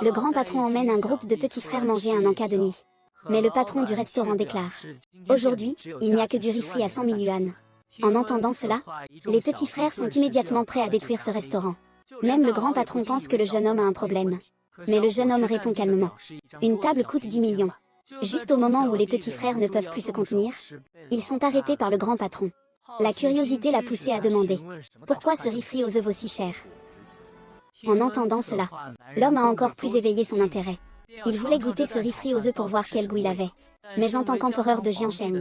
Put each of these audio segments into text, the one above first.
Le grand patron emmène un groupe de petits frères manger un encas de nuit. Mais le patron du restaurant déclare: aujourd'hui, il n'y a que du riz frit à 100 000 yuan. En entendant cela, les petits frères sont immédiatement prêts à détruire ce restaurant. Même le grand patron pense que le jeune homme a un problème. Mais le jeune homme répond calmement: une table coûte 10 millions. Juste au moment où les petits frères ne peuvent plus se contenir, ils sont arrêtés par le grand patron. La curiosité l'a poussé à demander: pourquoi ce riz frit aux œufs aussi cher? En entendant cela, l'homme a encore plus éveillé son intérêt. Il voulait goûter ce riz frit aux œufs pour voir quel goût il avait. Mais en tant qu'empereur de Jiansheng,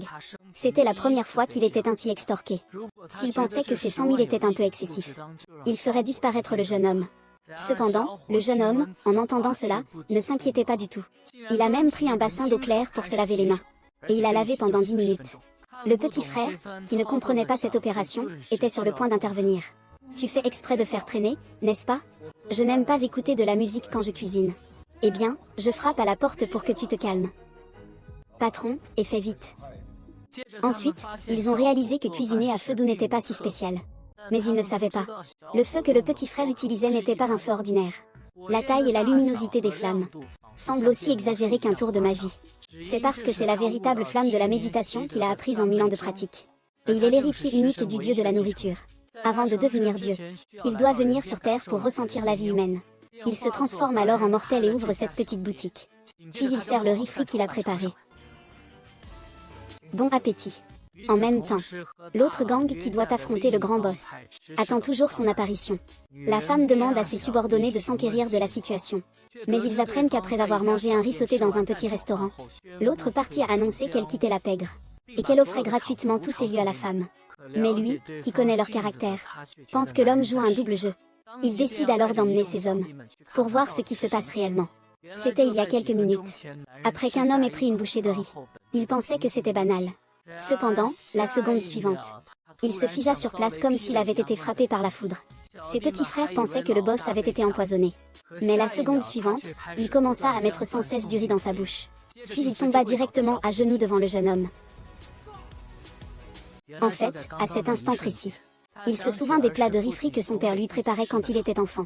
c'était la première fois qu'il était ainsi extorqué. S'il pensait que ces 100 000 étaient un peu excessifs, il ferait disparaître le jeune homme. Cependant, le jeune homme, en entendant cela, ne s'inquiétait pas du tout. Il a même pris un bassin d'eau claire pour se laver les mains. Et il a lavé pendant 10 minutes. Le petit frère, qui ne comprenait pas cette opération, était sur le point d'intervenir. Tu fais exprès de faire traîner, n'est-ce pas? Je n'aime pas écouter de la musique quand je cuisine. Eh bien, je frappe à la porte pour que tu te calmes. Patron, et fais vite. Ensuite, ils ont réalisé que cuisiner à feu doux n'était pas si spécial. Mais ils ne savaient pas. Le feu que le petit frère utilisait n'était pas un feu ordinaire. La taille et la luminosité des flammes semblent aussi exagérées qu'un tour de magie. C'est parce que c'est la véritable flamme de la méditation qu'il a apprise en 1000 ans de pratique. Et il est l'héritier unique du dieu de la nourriture. Avant de devenir Dieu, il doit venir sur Terre pour ressentir la vie humaine. Il se transforme alors en mortel et ouvre cette petite boutique. Puis il sert le riz frit qu'il a préparé. Bon appétit. En même temps, l'autre gang qui doit affronter le grand boss attend toujours son apparition. La femme demande à ses subordonnés de s'enquérir de la situation. Mais ils apprennent qu'après avoir mangé un riz sauté dans un petit restaurant, l'autre partie a annoncé qu'elle quittait la pègre et qu'elle offrait gratuitement tous ses lieux à la femme. Mais lui, qui connaît leur caractère, pense que l'homme joue un double jeu. Il décide alors d'emmener ces hommes pour voir ce qui se passe réellement. C'était il y a quelques minutes, après qu'un homme ait pris une bouchée de riz. Il pensait que c'était banal. Cependant, la seconde suivante, il se figea sur place comme s'il avait été frappé par la foudre. Ses petits frères pensaient que le boss avait été empoisonné. Mais la seconde suivante, il commença à mettre sans cesse du riz dans sa bouche. Puis il tomba directement à genoux devant le jeune homme. En fait, à cet instant précis, il se souvint des plats de riz frits que son père lui préparait quand il était enfant.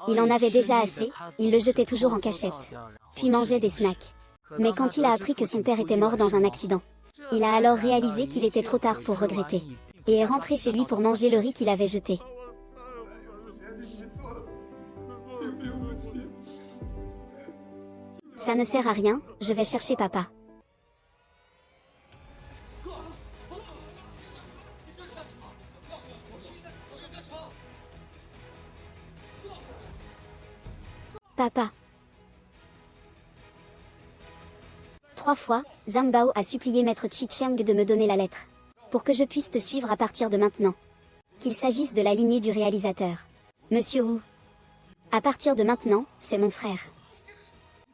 Il en avait déjà assez, il le jetait toujours en cachette, puis mangeait des snacks. Mais quand il a appris que son père était mort dans un accident, il a alors réalisé qu'il était trop tard pour regretter, et est rentré chez lui pour manger le riz qu'il avait jeté. Ça ne sert à rien, je vais chercher papa. Papa. 3 fois, Zhang Bao a supplié maître Qi Cheng de me donner la lettre, pour que je puisse te suivre à partir de maintenant. Qu'il s'agisse de la lignée du réalisateur, Monsieur Wu. À partir de maintenant, c'est mon frère.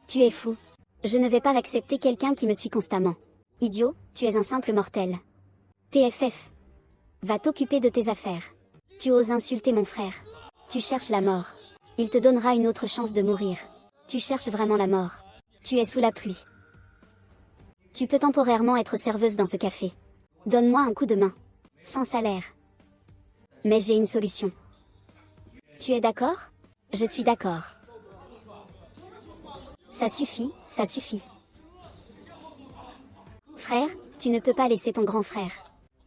Tu es fou. Je ne vais pas accepter quelqu'un qui me suit constamment. Idiot, tu es un simple mortel. PFF. Va t'occuper de tes affaires. Tu oses insulter mon frère. Tu cherches la mort. Il te donnera une autre chance de mourir. Tu cherches vraiment la mort. Tu es sous la pluie. Tu peux temporairement être serveuse dans ce café. Donne-moi un coup de main. Sans salaire. Mais j'ai une solution. Tu es d'accord? Je suis d'accord. Ça suffit, ça suffit. Frère, tu ne peux pas laisser ton grand frère.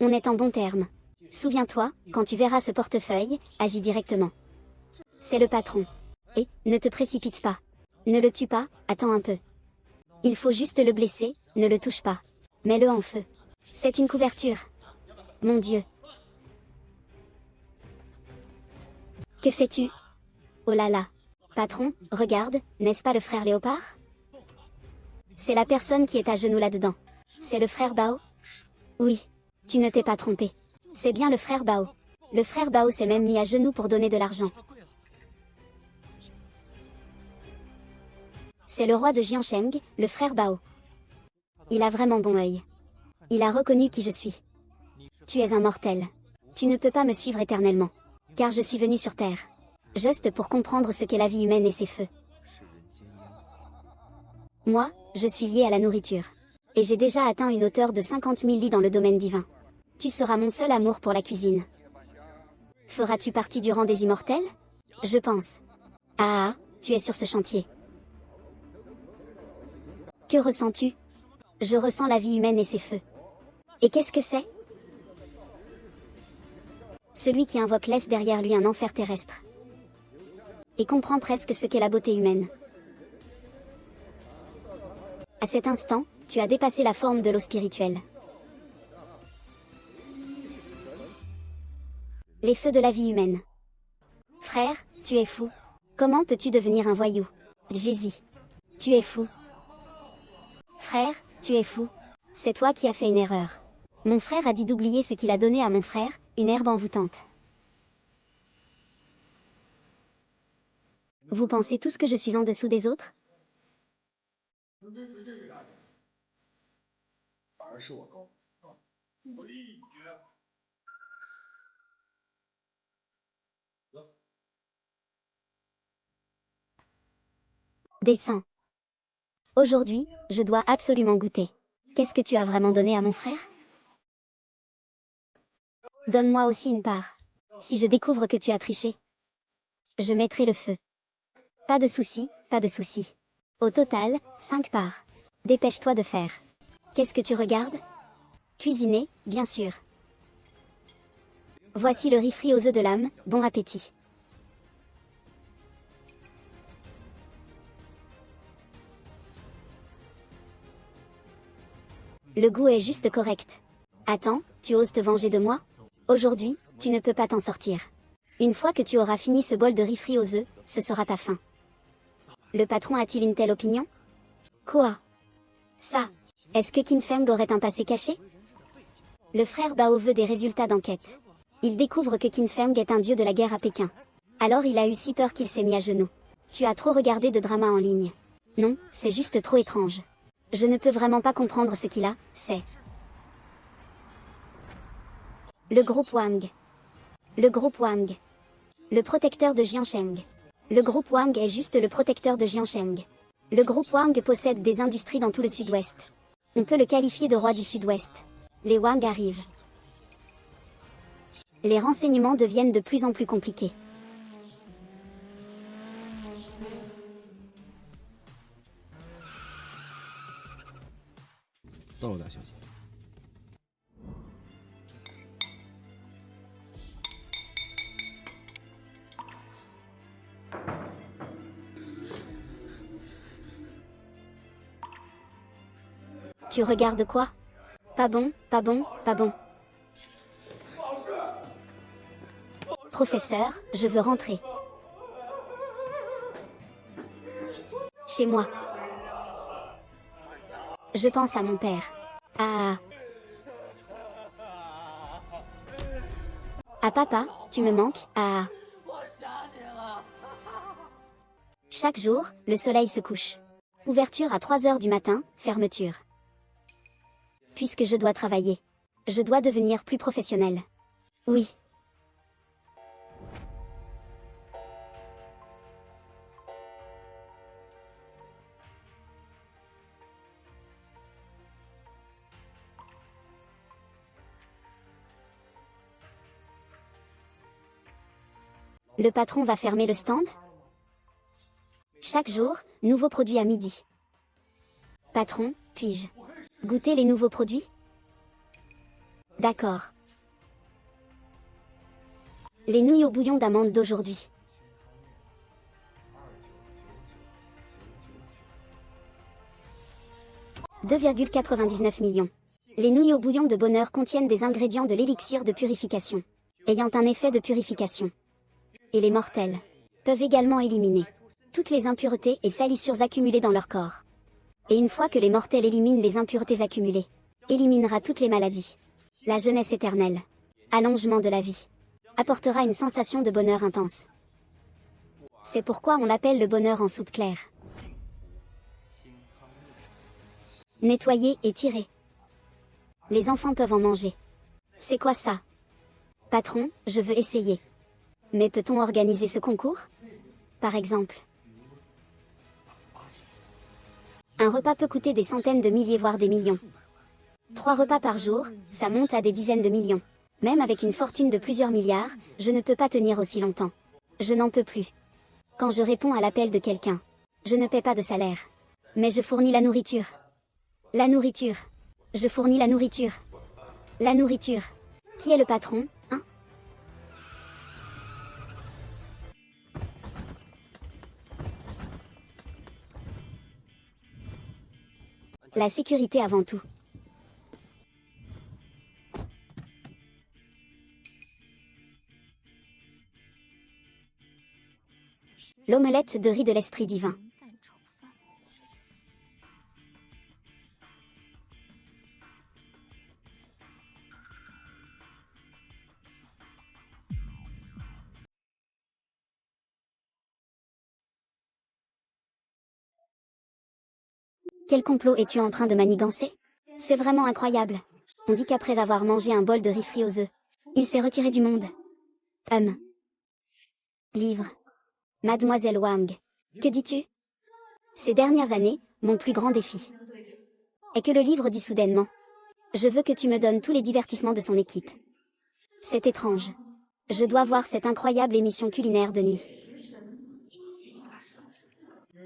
On est en bons termes. Souviens-toi, quand tu verras ce portefeuille, agis directement. C'est le patron. Et, ne te précipite pas. Ne le tue pas, attends un peu. Il faut juste le blesser, ne le touche pas. Mets-le en feu. C'est une couverture. Mon Dieu. Que fais-tu? Oh là là. Patron, regarde, n'est-ce pas le frère Léopard? C'est la personne qui est à genoux là-dedans. C'est le frère Bao? Oui. Tu ne t'es pas trompé. C'est bien le frère Bao. Le frère Bao s'est même mis à genoux pour donner de l'argent. C'est le roi de Jiansheng, le frère Bao. Il a vraiment bon œil. Il a reconnu qui je suis. Tu es un mortel. Tu ne peux pas me suivre éternellement. Car je suis venu sur Terre. Juste pour comprendre ce qu'est la vie humaine et ses feux. Moi, je suis lié à la nourriture. Et j'ai déjà atteint une hauteur de 50 000 lits dans le domaine divin. Tu seras mon seul amour pour la cuisine. Feras-tu partie du rang des immortels? Je pense. Ah, tu es sur ce chantier. Que ressens-tu? Je ressens la vie humaine et ses feux. Et qu'est-ce que c'est? Celui qui invoque laisse derrière lui un enfer terrestre. Et comprend presque ce qu'est la beauté humaine. À cet instant, tu as dépassé la forme de l'eau spirituelle. Les feux de la vie humaine. Frère, tu es fou. Comment peux-tu devenir un voyou? Jésus. Tu es fou. Frère, tu es fou. C'est toi qui as fait une erreur. Mon frère a dit d'oublier ce qu'il a donné à mon frère, une herbe envoûtante. Vous pensez tous que je suis en dessous des autres? Descends. Aujourd'hui, je dois absolument goûter. Qu'est-ce que tu as vraiment donné à mon frère? Donne-moi aussi une part. Si je découvre que tu as triché, je mettrai le feu. Pas de souci, pas de souci. Au total, 5 parts. Dépêche-toi de faire. Qu'est-ce que tu regardes? Cuisiner, bien sûr. Voici le riz frit aux œufs de l'âme, bon appétit. Le goût est juste correct. Attends, tu oses te venger de moi? Aujourd'hui, tu ne peux pas t'en sortir. Une fois que tu auras fini ce bol de riz frit aux œufs, ce sera ta fin. Le patron a-t-il une telle opinion? Quoi? Ça? Est-ce que Qin Feng aurait un passé caché? Le frère Bao veut des résultats d'enquête. Il découvre que Qin Feng est un dieu de la guerre à Pékin. Alors il a eu si peur qu'il s'est mis à genoux. Tu as trop regardé de drama en ligne. Non, c'est juste trop étrange. Je ne peux vraiment pas comprendre ce qu'il a, c'est... Le groupe Wang. Le groupe Wang. Le protecteur de Jiansheng. Le groupe Wang est juste le protecteur de Jiansheng. Le groupe Wang possède des industries dans tout le sud-ouest. On peut le qualifier de roi du sud-ouest. Les Wang arrivent. Les renseignements deviennent de plus en plus compliqués. Tu regardes quoi? Pas bon, pas bon, pas bon. Professeur, je veux rentrer. Chez moi. Je pense à mon père. À papa, tu me manques. Chaque jour, le soleil se couche. Ouverture à 3 heures du matin, fermeture. Puisque je dois travailler. Je dois devenir plus professionnel. Oui. Le patron va fermer le stand? Chaque jour, nouveaux produits à midi. Patron, puis-je goûter les nouveaux produits? D'accord. Les nouilles au bouillon d'amande d'aujourd'hui. « 2,99 millions. Les nouilles au bouillon de bonheur contiennent des ingrédients de l'élixir de purification, ayant un effet de purification. Et les mortels peuvent également éliminer toutes les impuretés et salissures accumulées dans leur corps. Et une fois que les mortels éliminent les impuretés accumulées, éliminera toutes les maladies. La jeunesse éternelle, allongement de la vie, apportera une sensation de bonheur intense. C'est pourquoi on l'appelle le bonheur en soupe claire. Nettoyer et tirer. Les enfants peuvent en manger. C'est quoi ça? Patron, je veux essayer. Mais peut-on organiser ce concours? Par exemple. Un repas peut coûter des centaines de milliers voire des millions. 3 repas par jour, ça monte à des dizaines de millions. Même avec une fortune de plusieurs milliards, je ne peux pas tenir aussi longtemps. Je n'en peux plus. Quand je réponds à l'appel de quelqu'un, je ne paie pas de salaire. Mais je fournis la nourriture. La nourriture. Je fournis la nourriture. La nourriture. Qui est le patron, hein? La sécurité avant tout. L'omelette de riz de l'esprit divin. Quel complot es-tu en train de manigancer? C'est vraiment incroyable. On dit qu'après avoir mangé un bol de riz frit aux œufs, il s'est retiré du monde. Livre. Mademoiselle Wang. Que dis-tu? Ces dernières années, mon plus grand défi est que le livre dit soudainement: je veux que tu me donnes tous les divertissements de son équipe. C'est étrange. Je dois voir cette incroyable émission culinaire de nuit.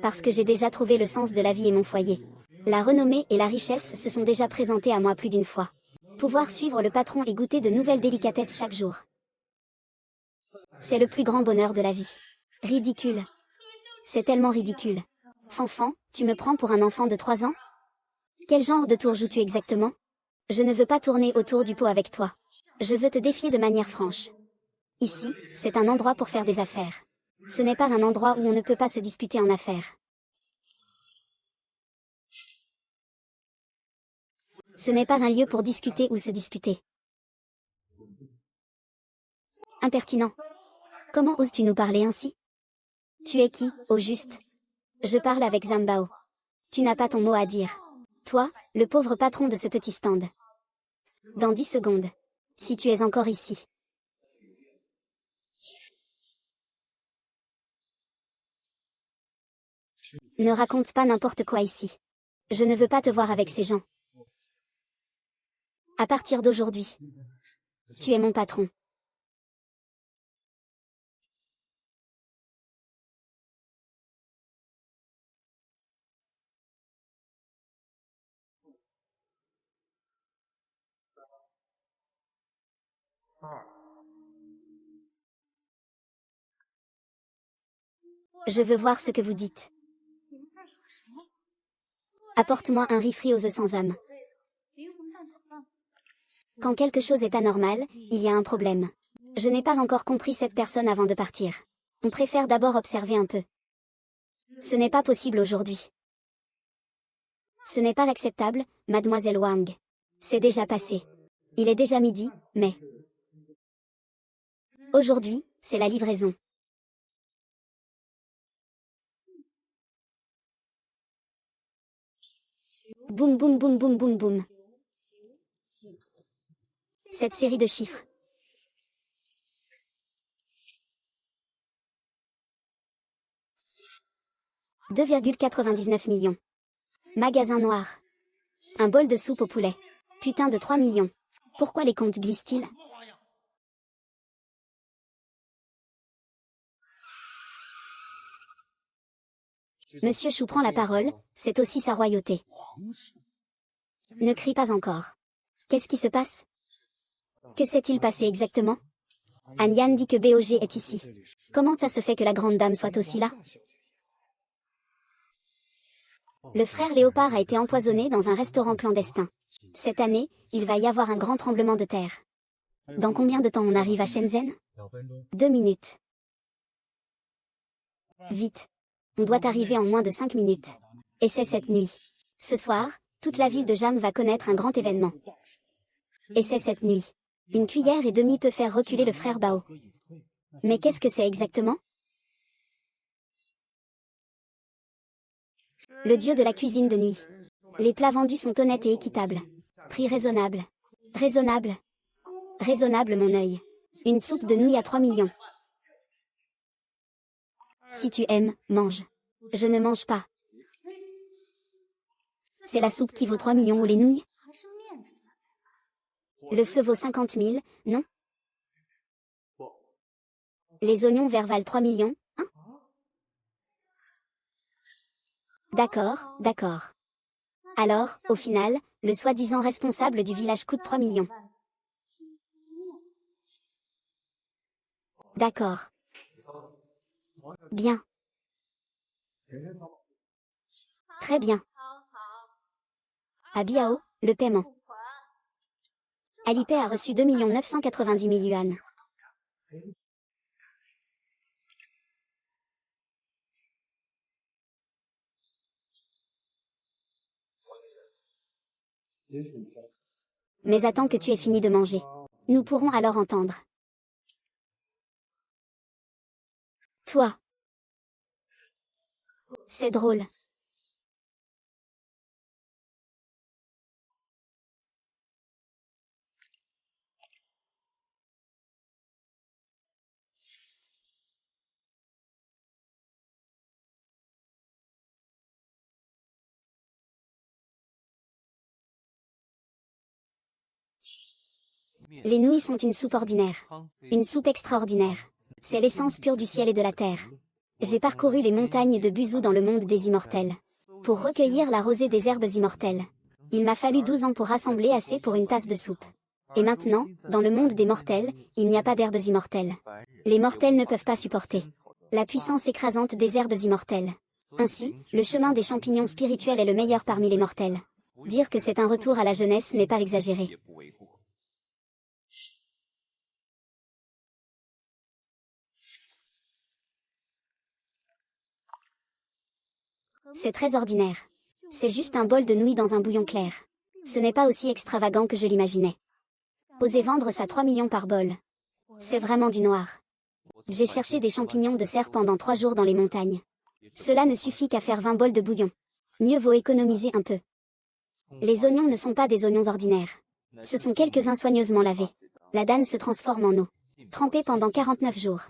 Parce que j'ai déjà trouvé le sens de la vie et mon foyer. La renommée et la richesse se sont déjà présentées à moi plus d'une fois. Pouvoir suivre le patron et goûter de nouvelles délicatesses chaque jour. C'est le plus grand bonheur de la vie. Ridicule. C'est tellement ridicule. Fanfan, tu me prends pour un enfant de 3 ans? Quel genre de tour joues-tu exactement? Je ne veux pas tourner autour du pot avec toi. Je veux te défier de manière franche. Ici, c'est un endroit pour faire des affaires. Ce n'est pas un endroit où on ne peut pas se disputer en affaires. Ce n'est pas un lieu pour discuter ou se disputer. Impertinent. Comment oses-tu nous parler ainsi? Tu es qui, au juste? Je parle avec Zambao. Tu n'as pas ton mot à dire. Toi, le pauvre patron de ce petit stand. Dans 10 secondes. Si tu es encore ici. Ne raconte pas n'importe quoi ici. Je ne veux pas te voir avec ces gens. À partir d'aujourd'hui. Tu es mon patron. Je veux voir ce que vous dites. Apporte-moi un riz frit aux œufs sans âme. Quand quelque chose est anormal, il y a un problème. Je n'ai pas encore compris cette personne avant de partir. On préfère d'abord observer un peu. Ce n'est pas possible aujourd'hui. Ce n'est pas acceptable, mademoiselle Wang. C'est déjà passé. Il est déjà midi, mais... Aujourd'hui, c'est la livraison. Boum boum boum boum boum boum. Cette série de chiffres. 2,99 millions. Magasin noir. Un bol de soupe au poulet. Putain de 3 millions. Pourquoi les comptes glissent-ils? Monsieur Chou prend la parole, c'est aussi sa royauté. Ne crie pas encore. Qu'est-ce qui se passe? Que s'est-il passé exactement? Anyan dit que BOG est ici. Comment ça se fait que la grande dame soit aussi là? Le frère Léopard a été empoisonné dans un restaurant clandestin. Cette année, il va y avoir un grand tremblement de terre. Dans combien de temps on arrive à Shenzhen? 2 minutes. Vite. On doit arriver en moins de 5 minutes. Et c'est cette nuit. Ce soir, toute la ville de Jam va connaître un grand événement. Et c'est cette nuit. Une cuillère et demie peut faire reculer le frère Bao. Mais qu'est-ce que c'est exactement? Le dieu de la cuisine de nuit. Les plats vendus sont honnêtes et équitables. Prix raisonnable. Raisonnable. Raisonnable mon œil. Une soupe de nouilles à 3 millions. Si tu aimes, mange. Je ne mange pas. C'est la soupe qui vaut 3 millions ou les nouilles? Le feu vaut 50 000, non? Les oignons verts valent 3 millions, hein? D'accord, d'accord. Alors, au final, le soi-disant responsable du village coûte 3 millions. D'accord. Bien. Très bien. À Biao, le paiement. Alipay a reçu 2 990 000 yuan. Mais attends que tu aies fini de manger. Nous pourrons alors entendre. Toi. C'est drôle. Les nouilles sont une soupe ordinaire. Une soupe extraordinaire. C'est l'essence pure du ciel et de la terre. J'ai parcouru les montagnes de Buzhou dans le monde des immortels. Pour recueillir la rosée des herbes immortelles. Il m'a fallu 12 ans pour rassembler assez pour une tasse de soupe. Et maintenant, dans le monde des mortels, il n'y a pas d'herbes immortelles. Les mortels ne peuvent pas supporter la puissance écrasante des herbes immortelles. Ainsi, le chemin des champignons spirituels est le meilleur parmi les mortels. Dire que c'est un retour à la jeunesse n'est pas exagéré. C'est très ordinaire. C'est juste un bol de nouilles dans un bouillon clair. Ce n'est pas aussi extravagant que je l'imaginais. Oser vendre ça 3 millions par bol. C'est vraiment du noir. J'ai cherché des champignons de serre pendant 3 jours dans les montagnes. Cela ne suffit qu'à faire 20 bols de bouillon. Mieux vaut économiser un peu. Les oignons ne sont pas des oignons ordinaires. Ce sont quelques-uns soigneusement lavés. La danne se transforme en eau. Trempée pendant 49 jours.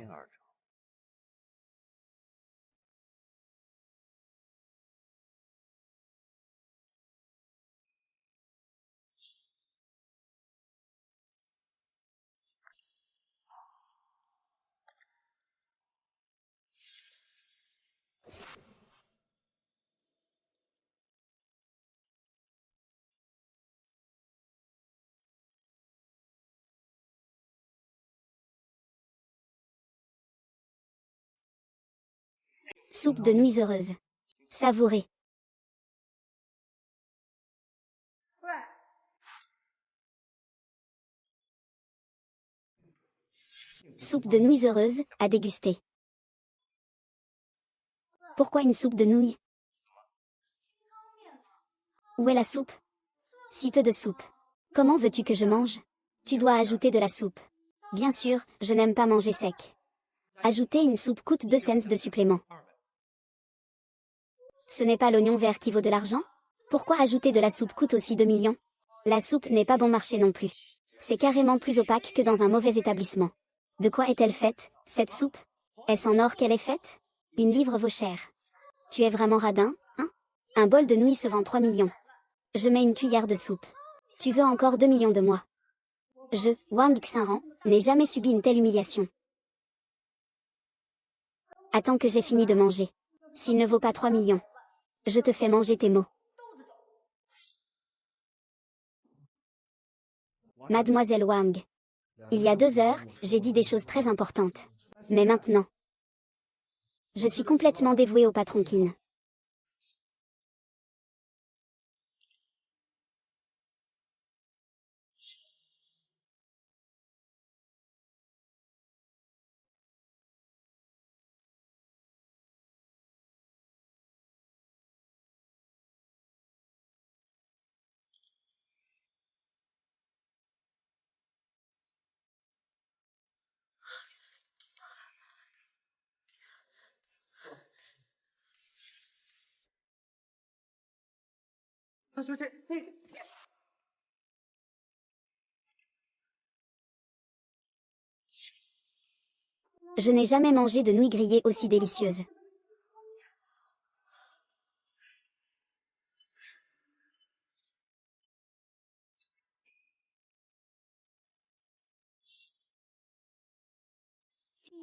Soupe de nouilles heureuses. Savourez. Soupe de nouilles heureuses, à déguster. Pourquoi une soupe de nouilles? Où est la soupe? Si peu de soupe. Comment veux-tu que je mange? Tu dois ajouter de la soupe. Bien sûr, je n'aime pas manger sec. Ajouter une soupe coûte 2 cents de supplément. Ce n'est pas l'oignon vert qui vaut de l'argent? Pourquoi ajouter de la soupe coûte aussi 2 millions? La soupe n'est pas bon marché non plus. C'est carrément plus opaque que dans un mauvais établissement. De quoi est-elle faite, cette soupe? Est-ce en or qu'elle est faite? Une livre vaut cher. Tu es vraiment radin, hein? Un bol de nouilles se vend 3 millions. Je mets une cuillère de soupe. Tu veux encore 2 millions de moi? Je, Wang Xinran, n'ai jamais subi une telle humiliation. Attends que j'ai fini de manger. S'il ne vaut pas 3 millions. Je te fais manger tes mots. Mademoiselle Wang. Il y a 2 heures, j'ai dit des choses très importantes. Mais maintenant, je suis complètement dévouée au patron Qin. Je n'ai jamais mangé de nouilles grillées aussi délicieuses.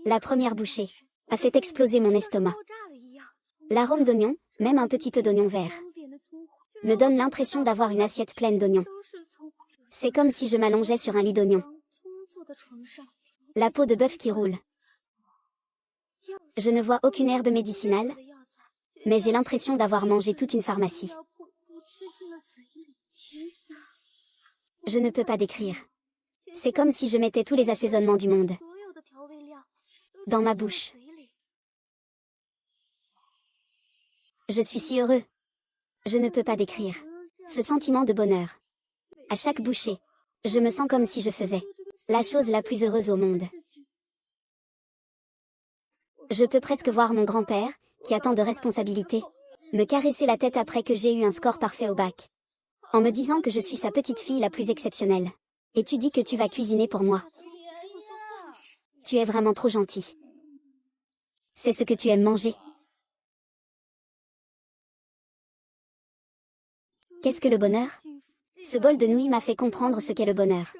La première bouchée a fait exploser mon estomac. L'arôme d'oignon, même un petit peu d'oignon vert. me donne l'impression d'avoir une assiette pleine d'oignons. C'est comme si je m'allongeais sur un lit d'oignons. La peau de bœuf qui roule. Je ne vois aucune herbe médicinale, mais j'ai l'impression d'avoir mangé toute une pharmacie. Je ne peux pas décrire. C'est comme si je mettais tous les assaisonnements du monde dans ma bouche. Je suis si heureux. Je ne peux pas décrire ce sentiment de bonheur. À chaque bouchée, je me sens comme si je faisais la chose la plus heureuse au monde. Je peux presque voir mon grand-père, qui a tant de responsabilités, me caresser la tête après que j'ai eu un score parfait au bac, en me disant que je suis sa petite fille la plus exceptionnelle. Et tu dis que tu vas cuisiner pour moi. Tu es vraiment trop gentil. C'est ce que tu aimes manger. Qu'est-ce que le bonheur? Ce bol de nouilles m'a fait comprendre ce qu'est le bonheur.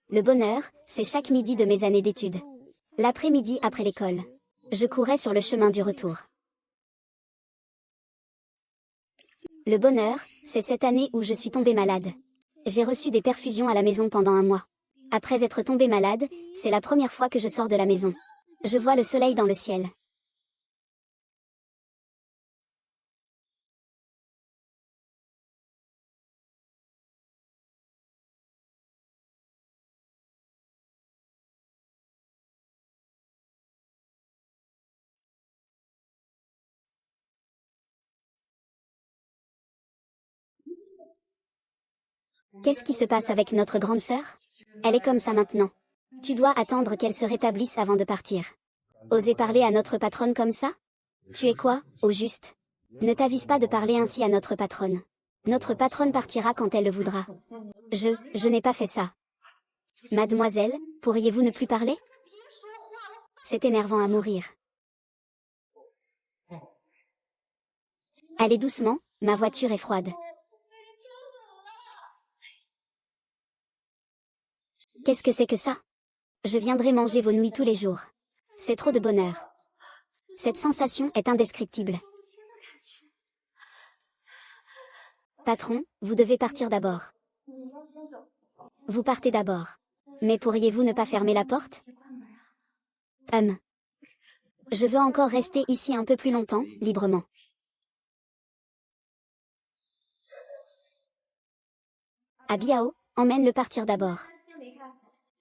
Le bonheur, c'est chaque midi de mes années d'études. L'après-midi après l'école. Je courais sur le chemin du retour. Le bonheur, c'est cette année où je suis tombée malade. J'ai reçu des perfusions à la maison pendant un mois. Après être tombée malade, c'est la première fois que je sors de la maison. Je vois le soleil dans le ciel. Qu'est-ce qui se passe avec notre grande sœur? Elle est comme ça maintenant. Tu dois attendre qu'elle se rétablisse avant de partir. Oser parler à notre patronne comme ça? Tu es quoi, au juste? Ne t'avise pas de parler ainsi à notre patronne. Notre patronne partira quand elle le voudra. Je n'ai pas fait ça. Mademoiselle, pourriez-vous ne plus parler? C'est énervant à mourir. Allez doucement, ma voiture est froide. Qu'est-ce que c'est que ça? Je viendrai manger vos nouilles tous les jours. C'est trop de bonheur. Cette sensation est indescriptible. Patron, vous devez partir d'abord. Vous partez d'abord. Mais pourriez-vous ne pas fermer la porte? Je veux encore rester ici un peu plus longtemps, librement. À Biao, emmène-le partir d'abord.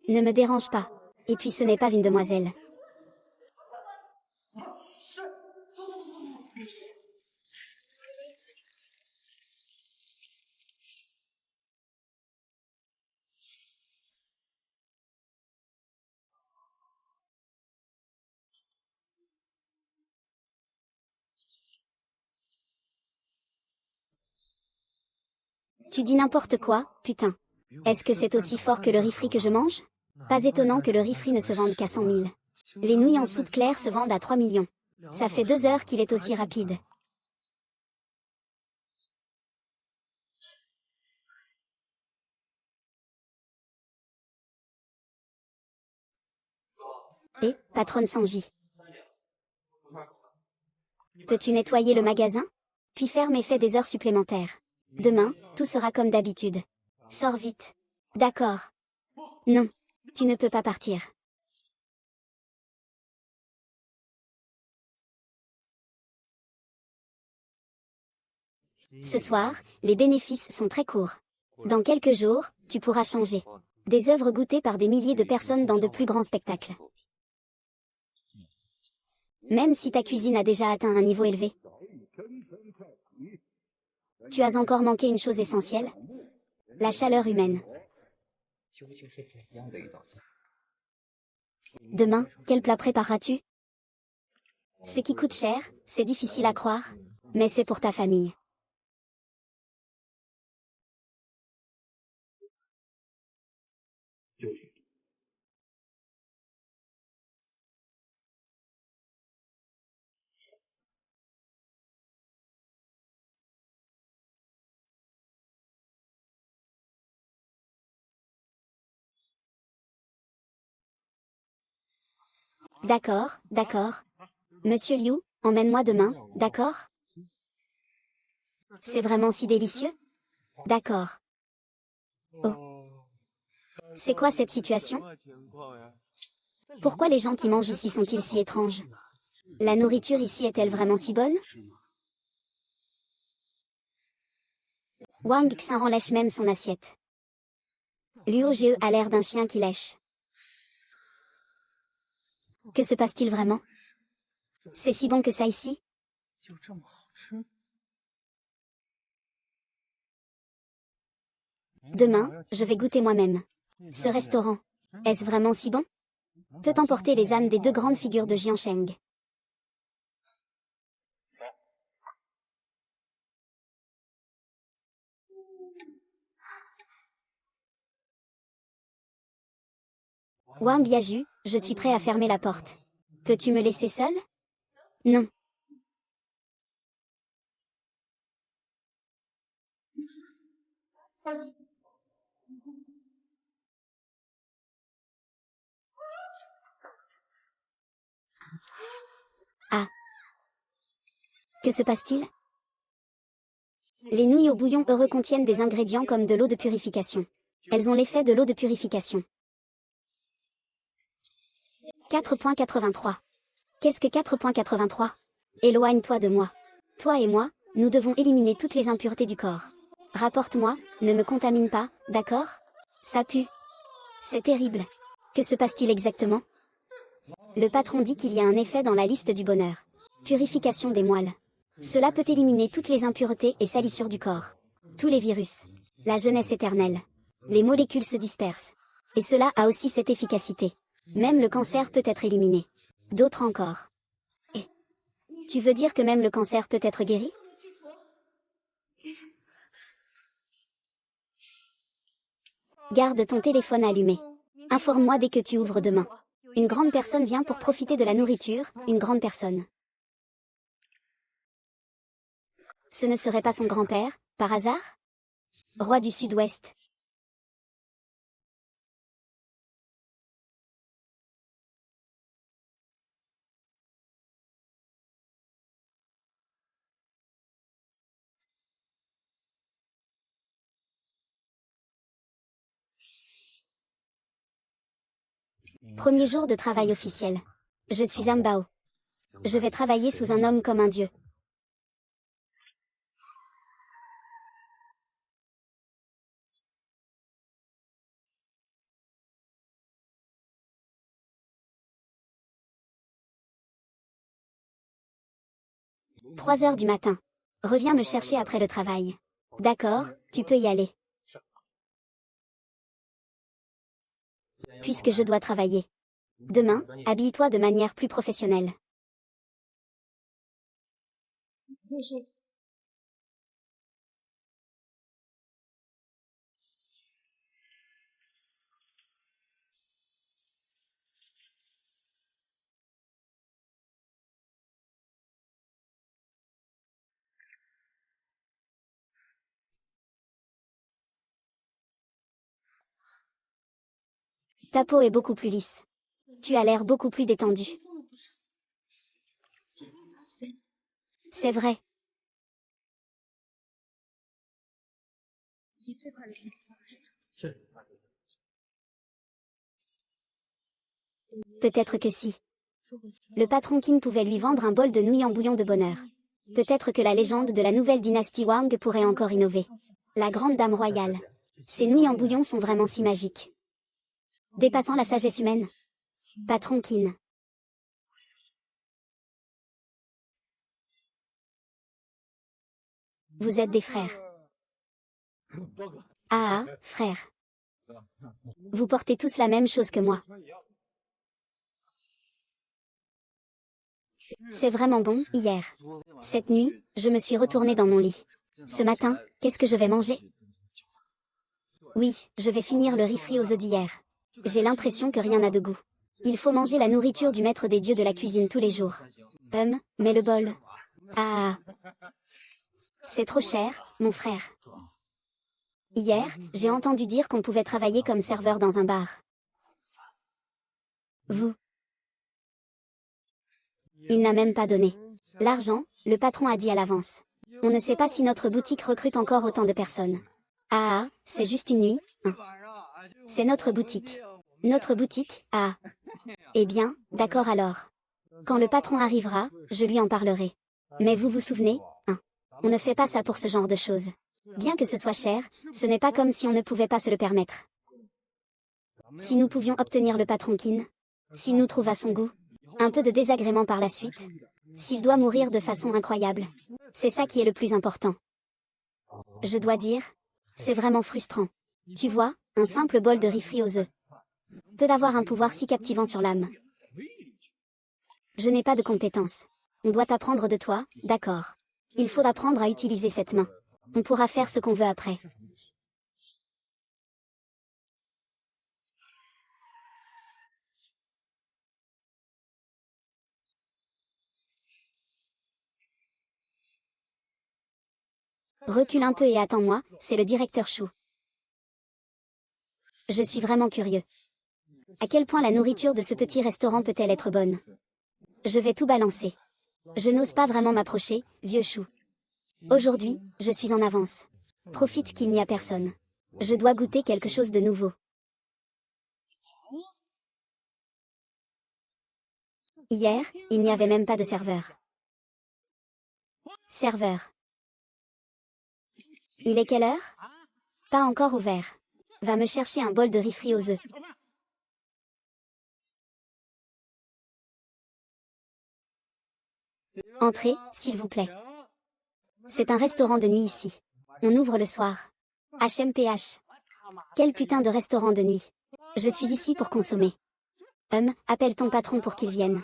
Ne me dérange pas. Et puis ce n'est pas une demoiselle. Tu dis n'importe quoi, putain. Est-ce que c'est aussi fort que le riz frit que je mange? Pas étonnant que le riz frit ne se vende qu'à 100 000. Les nouilles en soupe claire se vendent à 3 millions. Ça fait 2 heures qu'il est aussi rapide. Et, patronne Sanji. Peux-tu nettoyer le magasin? Puis faire mes faits des heures supplémentaires. Demain, tout sera comme d'habitude. Sors vite. D'accord. Non. Tu ne peux pas partir. Ce soir, les bénéfices sont très courts. Dans quelques jours, tu pourras changer. Des œuvres goûtées par des milliers de personnes dans de plus grands spectacles. Même si ta cuisine a déjà atteint un niveau élevé. Tu as encore manqué une chose essentielle. La chaleur humaine. Demain, quel plat prépareras-tu? Ce qui coûte cher, c'est difficile à croire, mais c'est pour ta famille. D'accord, d'accord. Monsieur Liu, emmène-moi demain, d'accord? C'est vraiment si délicieux? D'accord. Oh. C'est quoi cette situation? Pourquoi les gens qui mangent ici sont-ils si étranges? La nourriture ici est-elle vraiment si bonne? Wang Xinran lèche même son assiette. Luo Jie a l'air d'un chien qui lèche. Que se passe-t-il vraiment? C'est si bon que ça ici? Demain, je vais goûter moi-même. Ce restaurant, est-ce vraiment si bon? Peut emporter les âmes des deux grandes figures de Jiansheng. Wang Yaju, je suis prêt à fermer la porte. Peux-tu me laisser seul? Non. Ah. Que se passe-t-il? Les nouilles au bouillon heureux contiennent des ingrédients comme de l'eau de purification. Elles ont l'effet de l'eau de purification. 4.83. Qu'est-ce que 4.83? Éloigne-toi de moi. Toi et moi, nous devons éliminer toutes les impuretés du corps. Rapporte-moi, ne me contamine pas, d'accord? Ça pue. C'est terrible. Que se passe-t-il exactement? Le patron dit qu'il y a un effet dans la liste du bonheur. Purification des moelles. Cela peut éliminer toutes les impuretés et salissures du corps. Tous les virus. La jeunesse éternelle. Les molécules se dispersent. Et cela a aussi cette efficacité. Même le cancer peut être éliminé. D'autres encore. Et tu veux dire que même le cancer peut être guéri? Garde ton téléphone allumé. Informe-moi dès que tu ouvres demain. Une grande personne vient pour profiter de la nourriture, une grande personne. Ce ne serait pas son grand-père, par hasard? Roi du Sud-Ouest. Premier jour de travail officiel. Je suis Ambao. Je vais travailler sous un homme comme un dieu. « 3 heures du matin. Reviens me chercher après le travail. D'accord, tu peux y aller. Puisque je dois travailler. Demain, habille-toi de manière plus professionnelle. Ta peau est beaucoup plus lisse. Tu as l'air beaucoup plus détendu. C'est vrai. Peut-être que si. Le patron Qin pouvait lui vendre un bol de nouilles en bouillon de bonheur. Peut-être que la légende de la nouvelle dynastie Wang pourrait encore innover. La grande dame royale. Ces nouilles en bouillon sont vraiment si magiques. Dépassant la sagesse humaine. Patron Qin. Vous êtes des frères. Ah, frères. Vous portez tous la même chose que moi. C'est vraiment bon, hier. Cette nuit, je me suis retournée dans mon lit. Ce matin, qu'est-ce que je vais manger? Oui, je vais finir le riz frit aux œufs d'hier. J'ai l'impression que rien n'a de goût. Il faut manger la nourriture du maître des dieux de la cuisine tous les jours. Mais le bol. Ah. C'est trop cher, mon frère. Hier, j'ai entendu dire qu'on pouvait travailler comme serveur dans un bar. Vous. Il n'a même pas donné. L'argent, le patron a dit à l'avance. On ne sait pas si notre boutique recrute encore autant de personnes. Ah, c'est juste une nuit, hein. C'est notre boutique. Notre boutique, ah. Eh bien, d'accord alors. Quand le patron arrivera, je lui en parlerai. Mais vous vous souvenez, hein, on ne fait pas ça pour ce genre de choses. Bien que ce soit cher, ce n'est pas comme si on ne pouvait pas se le permettre. Si nous pouvions obtenir le patron Qin, s'il nous trouve à son goût, un peu de désagrément par la suite, s'il doit mourir de façon incroyable, c'est ça qui est le plus important. Je dois dire, c'est vraiment frustrant. Tu vois, un simple bol de riz frit aux œufs peut avoir un pouvoir si captivant sur l'âme. Je n'ai pas de compétences. On doit apprendre de toi, d'accord. Il faut apprendre à utiliser cette main. On pourra faire ce qu'on veut après. Recule un peu et attends-moi, c'est le directeur Chou. Je suis vraiment curieux. À quel point la nourriture de ce petit restaurant peut-elle être bonne? Je vais tout balancer. Je n'ose pas vraiment m'approcher, vieux Chou. Aujourd'hui, je suis en avance. Profite qu'il n'y a personne. Je dois goûter quelque chose de nouveau. Hier, il n'y avait même pas de serveur. Serveur. Il est quelle heure? Pas encore ouvert. Va me chercher un bol de riz frit aux œufs. Entrez, s'il vous plaît. C'est un restaurant de nuit ici. On ouvre le soir. HMPH. Quel putain de restaurant de nuit. Je suis ici pour consommer. Appelle ton patron pour qu'il vienne.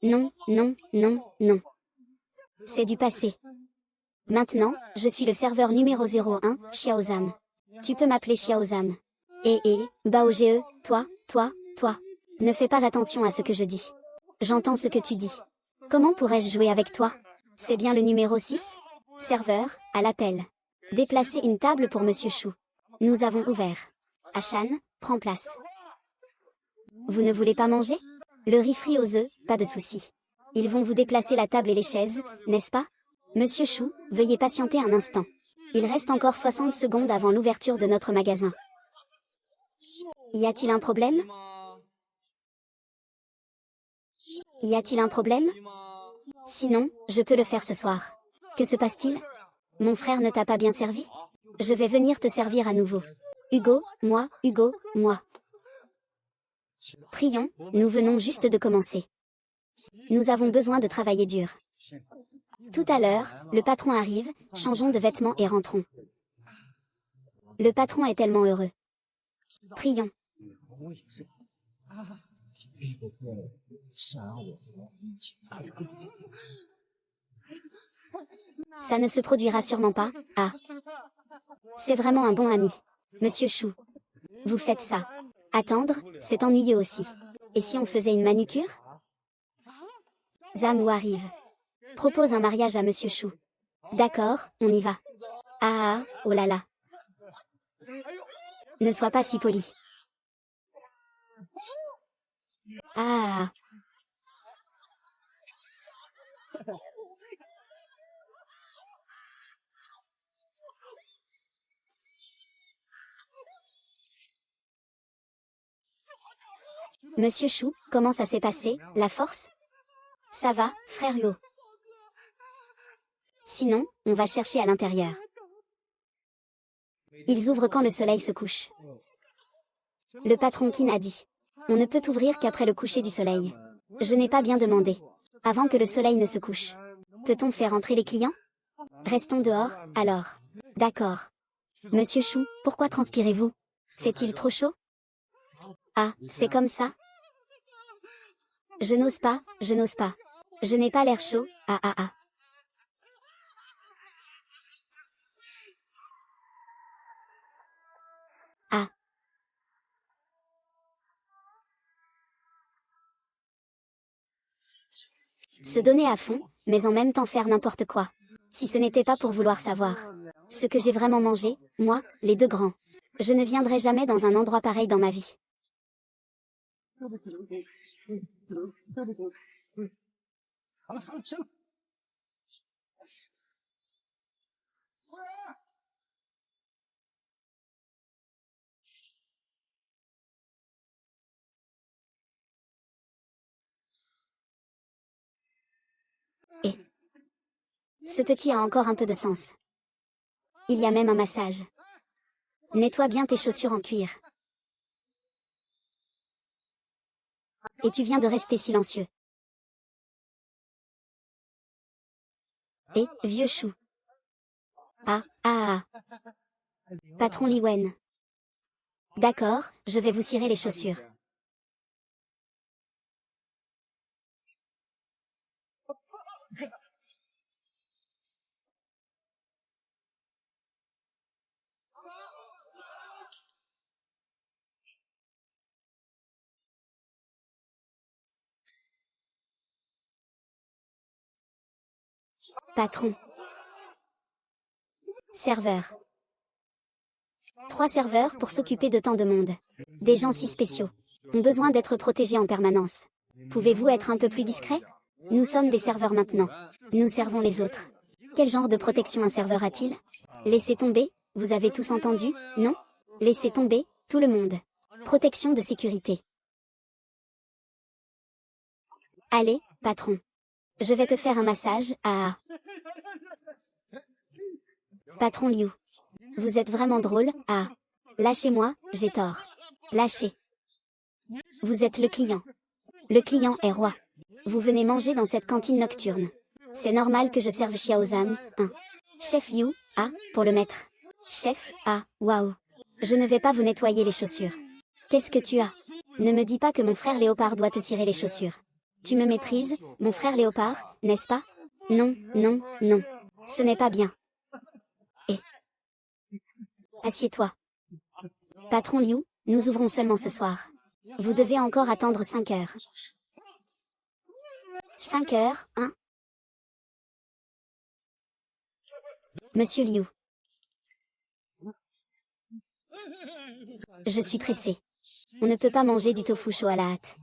Non, non, non, non. C'est du passé. Maintenant, je suis le serveur numéro 01, Xiaozam. Tu peux m'appeler Xiaozam. Baoge, toi. Ne fais pas attention à ce que je dis. J'entends ce que tu dis. Comment pourrais-je jouer avec toi? C'est bien le numéro 6? Serveur, à l'appel. Déplacez une table pour Monsieur Chou. Nous avons ouvert. Achan, prends place. Vous ne voulez pas manger? Le riz frit aux œufs, pas de souci. Ils vont vous déplacer la table et les chaises, n'est-ce pas? Monsieur Chou, veuillez patienter un instant. Il reste encore 60 secondes avant l'ouverture de notre magasin. Y a-t-il un problème? Y a-t-il un problème? Sinon, je peux le faire ce soir. Que se passe-t-il? Mon frère ne t'a pas bien servi? Je vais venir te servir à nouveau. Hugo, moi. Prions, nous venons juste de commencer. Nous avons besoin de travailler dur. Tout à l'heure, le patron arrive, changeons de vêtements et rentrons. Le patron est tellement heureux. Prions. Ça ne se produira sûrement pas, ah. C'est vraiment un bon ami. Monsieur Chou. Vous faites ça. Attendre, c'est ennuyeux aussi. Et si on faisait une manucure? Zamou arrive. Propose un mariage à Monsieur Chou. D'accord, on y va. Ah, oh là là. Ne sois pas si poli. Ah. Monsieur Chou, comment ça s'est passé, la force? Ça va, frère Huo. Sinon, on va chercher à l'intérieur. Ils ouvrent quand le soleil se couche. Le patron Qin a dit. On ne peut ouvrir qu'après le coucher du soleil. Je n'ai pas bien demandé. Avant que le soleil ne se couche. Peut-on faire entrer les clients? Restons dehors, alors. D'accord. Monsieur Chou, pourquoi transpirez-vous? Fait-il trop chaud? Ah, c'est comme ça? Je n'ose pas. Je n'ai pas l'air chaud, ah. Ah. Se donner à fond, mais en même temps faire n'importe quoi. Si ce n'était pas pour vouloir savoir ce que j'ai vraiment mangé, moi, les deux grands. Je ne viendrai jamais dans un endroit pareil dans ma vie. Et ce petit a encore un peu de sens. Il y a même un massage. Nettoie bien tes chaussures en cuir. Et tu viens de rester silencieux. Et, vieux chou. Ah, ah, ah. Patron Li Wen. D'accord, je vais vous cirer les chaussures. Patron. Serveur. 3 serveurs pour s'occuper de tant de monde. Des gens si spéciaux. Ont besoin d'être protégés en permanence. Pouvez-vous être un peu plus discret? Nous sommes des serveurs maintenant. Nous servons les autres. Quel genre de protection un serveur a-t-il? Laissez tomber, vous avez tous entendu, non? Laissez tomber, tout le monde. Protection de sécurité. Allez, patron. Je vais te faire un massage, ah. Patron Liu. Vous êtes vraiment drôle, ah. Lâchez-moi, j'ai tort. Lâchez. Vous êtes le client. Le client est roi. Vous venez manger dans cette cantine nocturne. C'est normal que je serve Xiaozam, hein. Chef Liu, ah, pour le maître. Chef, ah, waouh. Je ne vais pas vous nettoyer les chaussures. Qu'est-ce que tu as? Ne me dis pas que mon frère Léopard doit te cirer les chaussures. Tu me méprises, mon frère Léopard, n'est-ce pas? Non, non, non. Ce n'est pas bien. Et assieds-toi. Patron Liu, nous ouvrons seulement ce soir. Vous devez encore attendre 5 heures. 5 heures, hein? Monsieur Liu. Je suis pressé. On ne peut pas manger du tofu chaud à la hâte.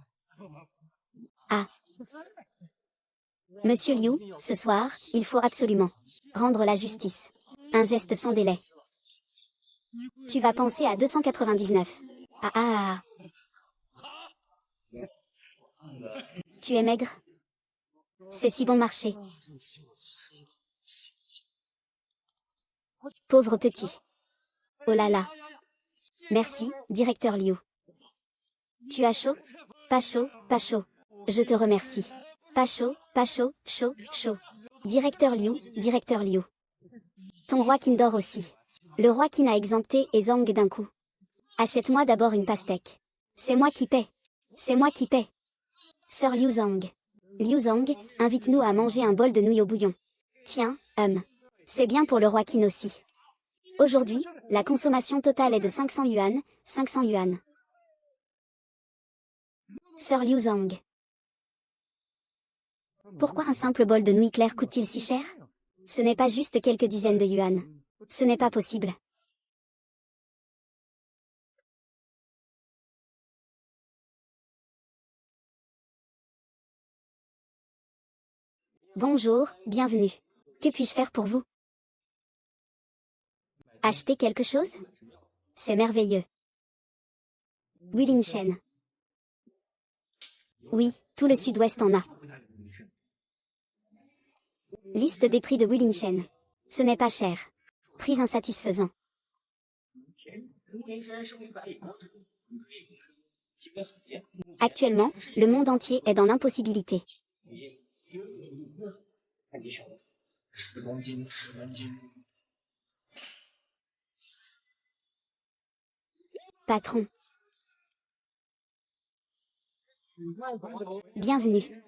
Ah. Monsieur Liu, ce soir, il faut absolument rendre la justice. Un geste sans délai. Tu vas penser à 299. Ah ah ah. Tu es maigre? C'est si bon marché. Pauvre petit. Oh là là. Merci, directeur Liu. Tu as chaud? Pas chaud, pas chaud. Je te remercie. Pas chaud, chaud, chaud. Directeur Liu, directeur Liu. Ton roi Qin dort aussi. Le roi Qin a exempté et Zhang d'un coup. Achète-moi d'abord une pastèque. C'est moi qui paie. C'est moi qui paie. Sœur Liu Zhang. Liu Zhang, invite-nous à manger un bol de nouilles au bouillon. Tiens, c'est bien pour le roi Qin aussi. Aujourd'hui, la consommation totale est de 500 yuan, 500 yuan. Sœur Liu Zhang. Pourquoi un simple bol de nouilles claires coûte-t-il si cher? Ce n'est pas juste quelques dizaines de yuan. Ce n'est pas possible. Bonjour, bienvenue. Que puis-je faire pour vous? Acheter quelque chose? C'est merveilleux. Wulingshen. Oui, tout le sud-ouest en a. Liste des prix de Wulingshen. Ce n'est pas cher. Prix insatisfaisant. Actuellement, le monde entier est dans l'impossibilité. Patron. Bienvenue.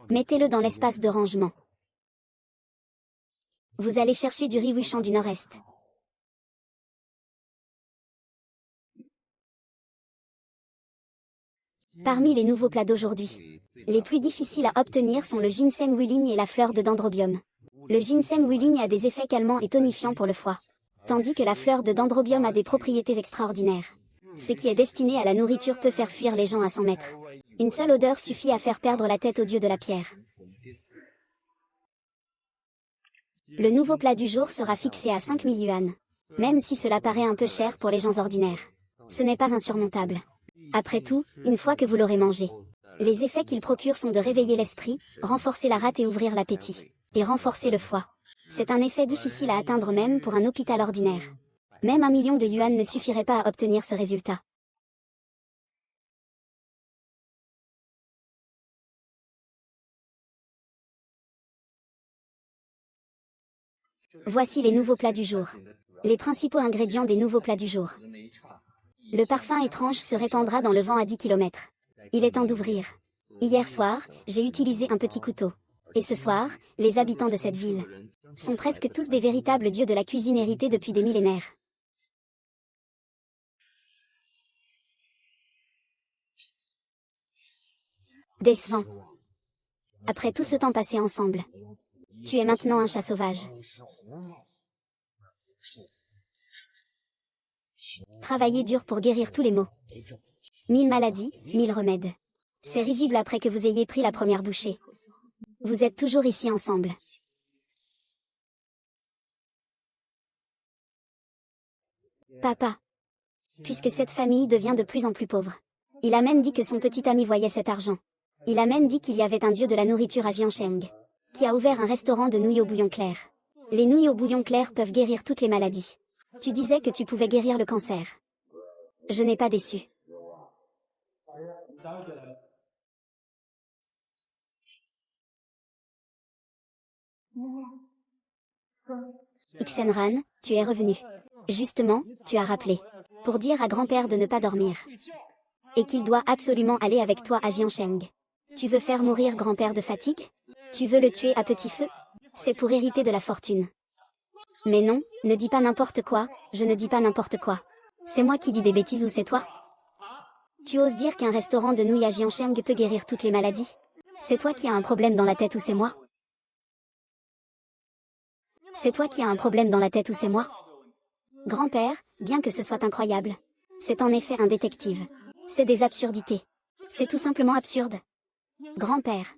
Mettez-le dans l'espace de rangement. Vous allez chercher du riz Wuchan du Nord-Est. Parmi les nouveaux plats d'aujourd'hui, les plus difficiles à obtenir sont le ginseng Wuling et la fleur de dendrobium. Le ginseng Wuling a des effets calmants et tonifiants pour le foie, tandis que la fleur de dendrobium a des propriétés extraordinaires. Ce qui est destiné à la nourriture peut faire fuir les gens à 100 mètres. Une seule odeur suffit à faire perdre la tête au dieu de la pierre. Le nouveau plat du jour sera fixé à 5000 yuan. Même si cela paraît un peu cher pour les gens ordinaires. Ce n'est pas insurmontable. Après tout, une fois que vous l'aurez mangé, les effets qu'il procure sont de réveiller l'esprit, renforcer la rate et ouvrir l'appétit, et renforcer le foie. C'est un effet difficile à atteindre même pour un hôpital ordinaire. Même 1 million de yuan ne suffirait pas à obtenir ce résultat. Voici les nouveaux plats du jour. Les principaux ingrédients des nouveaux plats du jour. Le parfum étrange se répandra dans le vent à 10 km. Il est temps d'ouvrir. Hier soir, j'ai utilisé un petit couteau. Et ce soir, les habitants de cette ville sont presque tous des véritables dieux de la cuisine hérités depuis des millénaires. Décevant. Après tout ce temps passé ensemble, tu es maintenant un chat sauvage. Travaillez dur pour guérir tous les maux. 1000 maladies, 1000 remèdes. C'est risible après que vous ayez pris la première bouchée. Vous êtes toujours ici ensemble. Papa. Puisque cette famille devient de plus en plus pauvre. Il a même dit que son petit ami voyait cet argent. Il a même dit qu'il y avait un dieu de la nourriture à Jiancheng, qui a ouvert un restaurant de nouilles au bouillon clair. Les nouilles au bouillon clair peuvent guérir toutes les maladies. Tu disais que tu pouvais guérir le cancer. Je n'ai pas déçu. Xenran, tu es revenu. Justement, tu as rappelé. Pour dire à grand-père de ne pas dormir. Et qu'il doit absolument aller avec toi à Jiancheng. Tu veux faire mourir grand-père de fatigue? Tu veux le tuer à petit feu? C'est pour hériter de la fortune. Mais non, ne dis pas n'importe quoi, je ne dis pas n'importe quoi. C'est moi qui dis des bêtises ou c'est toi? Tu oses dire qu'un restaurant de nouilles à Jiancheng peut guérir toutes les maladies? C'est toi qui as un problème dans la tête ou c'est moi? C'est toi qui as un problème dans la tête ou c'est moi? Grand-père, bien que ce soit incroyable. C'est en effet un détective. C'est des absurdités. C'est tout simplement absurde. Grand-père.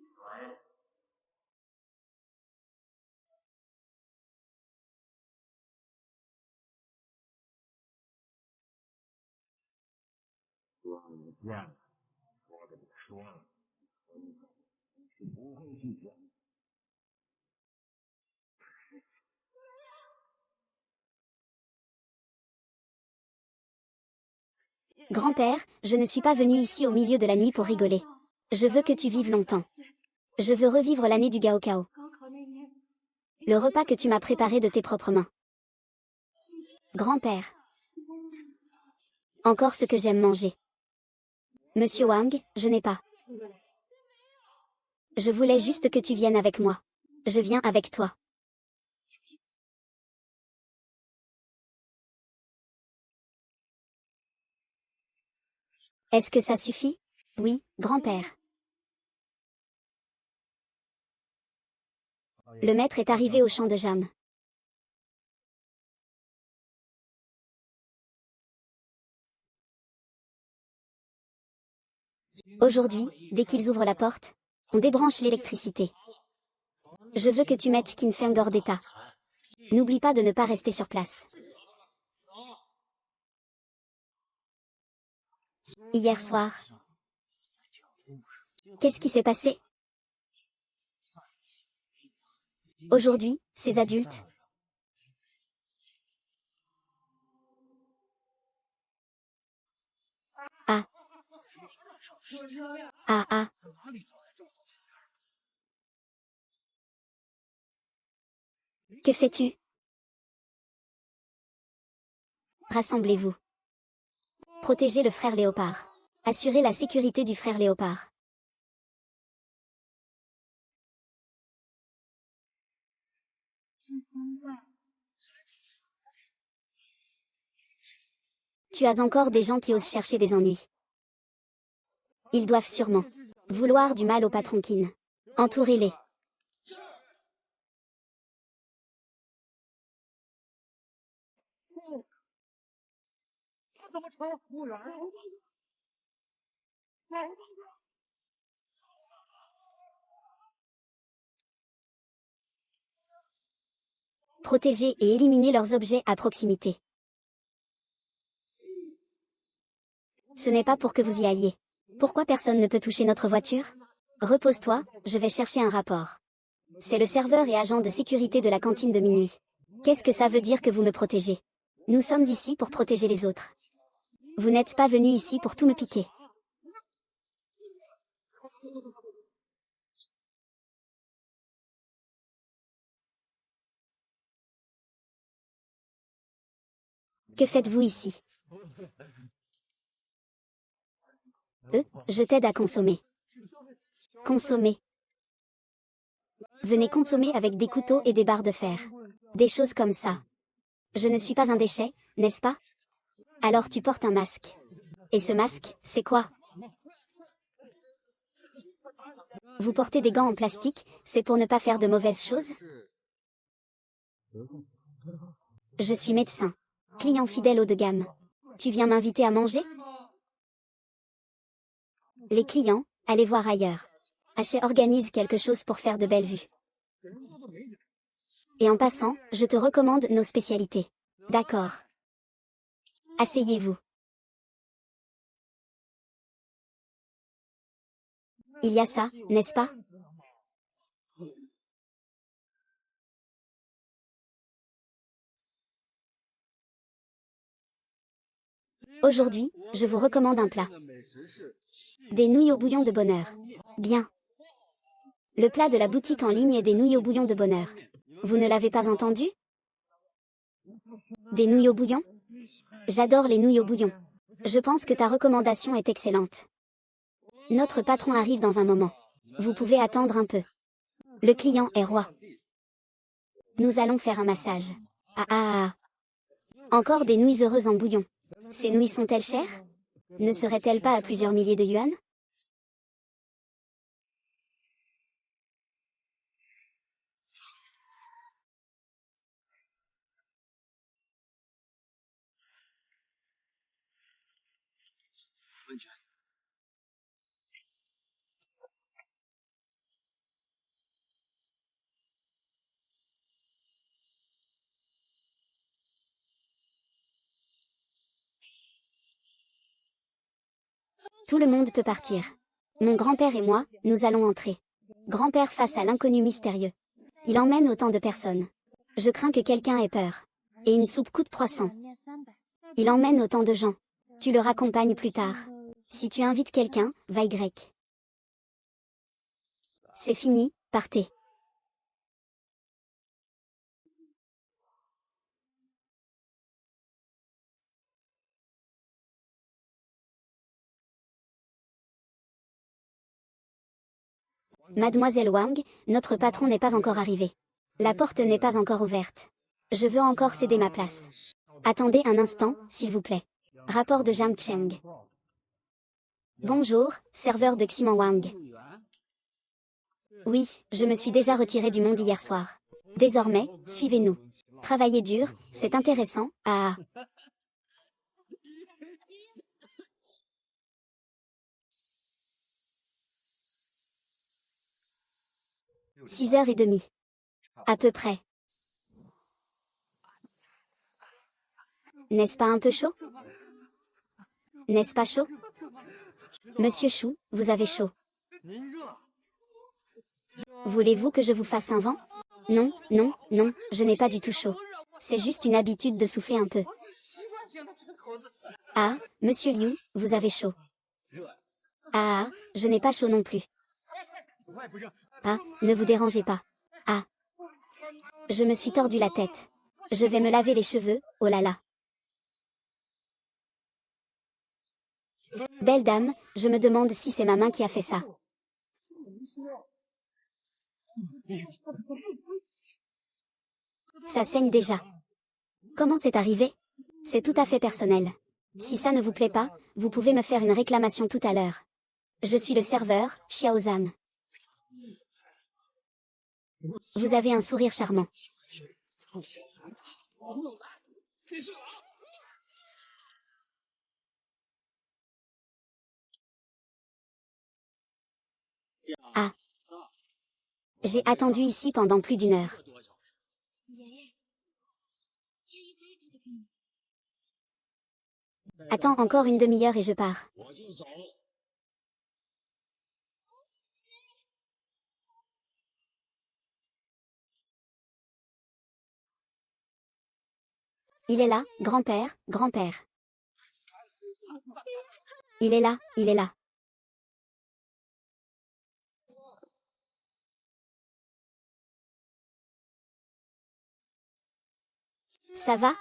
Grand-père, je ne suis pas venu ici au milieu de la nuit pour rigoler. Je veux que tu vives longtemps. Je veux revivre l'année du Gaokao. Le repas que tu m'as préparé de tes propres mains. Grand-père. Encore ce que j'aime manger. Monsieur Wang, je n'ai pas. Je voulais juste que tu viennes avec moi. Je viens avec toi. Est-ce que ça suffit? Oui, grand-père. Le maître est arrivé au champ de jam. Aujourd'hui, dès qu'ils ouvrent la porte, on débranche l'électricité. Je veux que tu mettes Skin Feng hors d'état. N'oublie pas de ne pas rester sur place. Hier soir. Qu'est-ce qui s'est passé? Aujourd'hui, ces adultes. Ah. Ah ah. Que fais-tu? Rassemblez-vous. Protégez le frère Léopard. Assurez la sécurité du frère Léopard. Tu as encore des gens qui osent chercher des ennuis. Ils doivent sûrement vouloir du mal au patron Qin. Entourez-les. Protéger et éliminer leurs objets à proximité. Ce n'est pas pour que vous y alliez. Pourquoi personne ne peut toucher notre voiture? Repose-toi, je vais chercher un rapport. C'est le serveur et agent de sécurité de la cantine de minuit. Qu'est-ce que ça veut dire que vous me protégez? Nous sommes ici pour protéger les autres. Vous n'êtes pas venu ici pour tout me piquer. Que faites-vous ici? Je t'aide à consommer. Consommer. Venez consommer avec des couteaux et des barres de fer. Des choses comme ça. Je ne suis pas un déchet, n'est-ce pas? Alors tu portes un masque. Et ce masque, c'est quoi? Vous portez des gants en plastique, c'est pour ne pas faire de mauvaises choses? Je suis médecin. Client fidèle haut de gamme. Tu viens m'inviter à manger? Les clients, allez voir ailleurs. Haché organise quelque chose pour faire de belles vues. Et en passant, je te recommande nos spécialités. D'accord. Asseyez-vous. Il y a ça, n'est-ce pas? Aujourd'hui, je vous recommande un plat. Des nouilles au bouillon de bonheur. Bien. Le plat de la boutique en ligne est des nouilles au bouillon de bonheur. Vous ne l'avez pas entendu? Des nouilles au bouillon? J'adore les nouilles au bouillon. Je pense que ta recommandation est excellente. Notre patron arrive dans un moment. Vous pouvez attendre un peu. Le client est roi. Nous allons faire un massage. Ah ah ah. Encore des nouilles heureuses en bouillon. Ces nouilles sont-elles chères? Ne seraient-elles pas à plusieurs milliers de yuan? Tout le monde peut partir. Mon grand-père et moi, nous allons entrer. Grand-père face à l'inconnu mystérieux. Il emmène autant de personnes. Je crains que quelqu'un ait peur. Et une soupe coûte 300. Il emmène autant de gens. Tu le raccompagnes plus tard. Si tu invites quelqu'un, va Y. C'est fini, partez. Mademoiselle Wang, notre patron n'est pas encore arrivé. La porte n'est pas encore ouverte. Je veux encore céder ma place. Attendez un instant, s'il vous plaît. Rapport de Zhang Cheng. Bonjour, serveur de Ximan Wang. Oui, je me suis déjà retiré du monde hier soir. Désormais, suivez-nous. Travailler dur, c'est intéressant, ah. 6h30. À peu près. N'est-ce pas un peu chaud? N'est-ce pas chaud? Monsieur Chou, vous avez chaud. Voulez-vous que je vous fasse un vent? Non, non, non, je n'ai pas du tout chaud. C'est juste une habitude de souffler un peu. Ah, monsieur Liu, vous avez chaud. Ah, je n'ai pas chaud non plus. Ah, ne vous dérangez pas. Ah. Je me suis tordu la tête. Je vais me laver les cheveux, oh là là. Belle dame, je me demande si c'est ma main qui a fait ça. Ça saigne déjà. Comment c'est arrivé? C'est tout à fait personnel. Si ça ne vous plaît pas, vous pouvez me faire une réclamation tout à l'heure. Je suis le serveur, Xiaozan. Vous avez un sourire charmant. J'ai attendu ici pendant plus d'une heure. Attends encore une demi-heure et je pars. Il est là, grand-père, grand-père. Il est là, il est là. Ça va?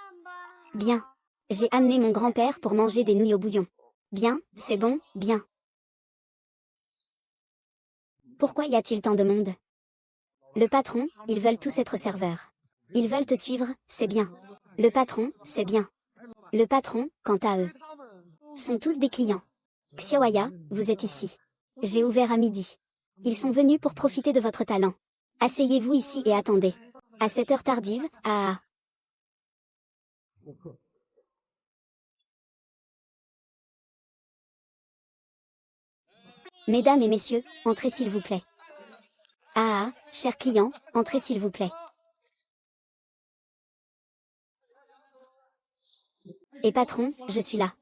Bien. J'ai amené mon grand-père pour manger des nouilles au bouillon. Bien, c'est bon, bien. Pourquoi y a-t-il tant de monde? Le patron, ils veulent tous être serveurs. Ils veulent te suivre, c'est bien. Le patron, c'est bien. Le patron, quant à eux, sont tous des clients. Xiaoya, vous êtes ici. J'ai ouvert à midi. Ils sont venus pour profiter de votre talent. Asseyez-vous ici et attendez. À cette heure tardive, ah. Mesdames et messieurs, entrez s'il vous plaît. Ah, chers clients, entrez s'il vous plaît. Et patron, je suis là.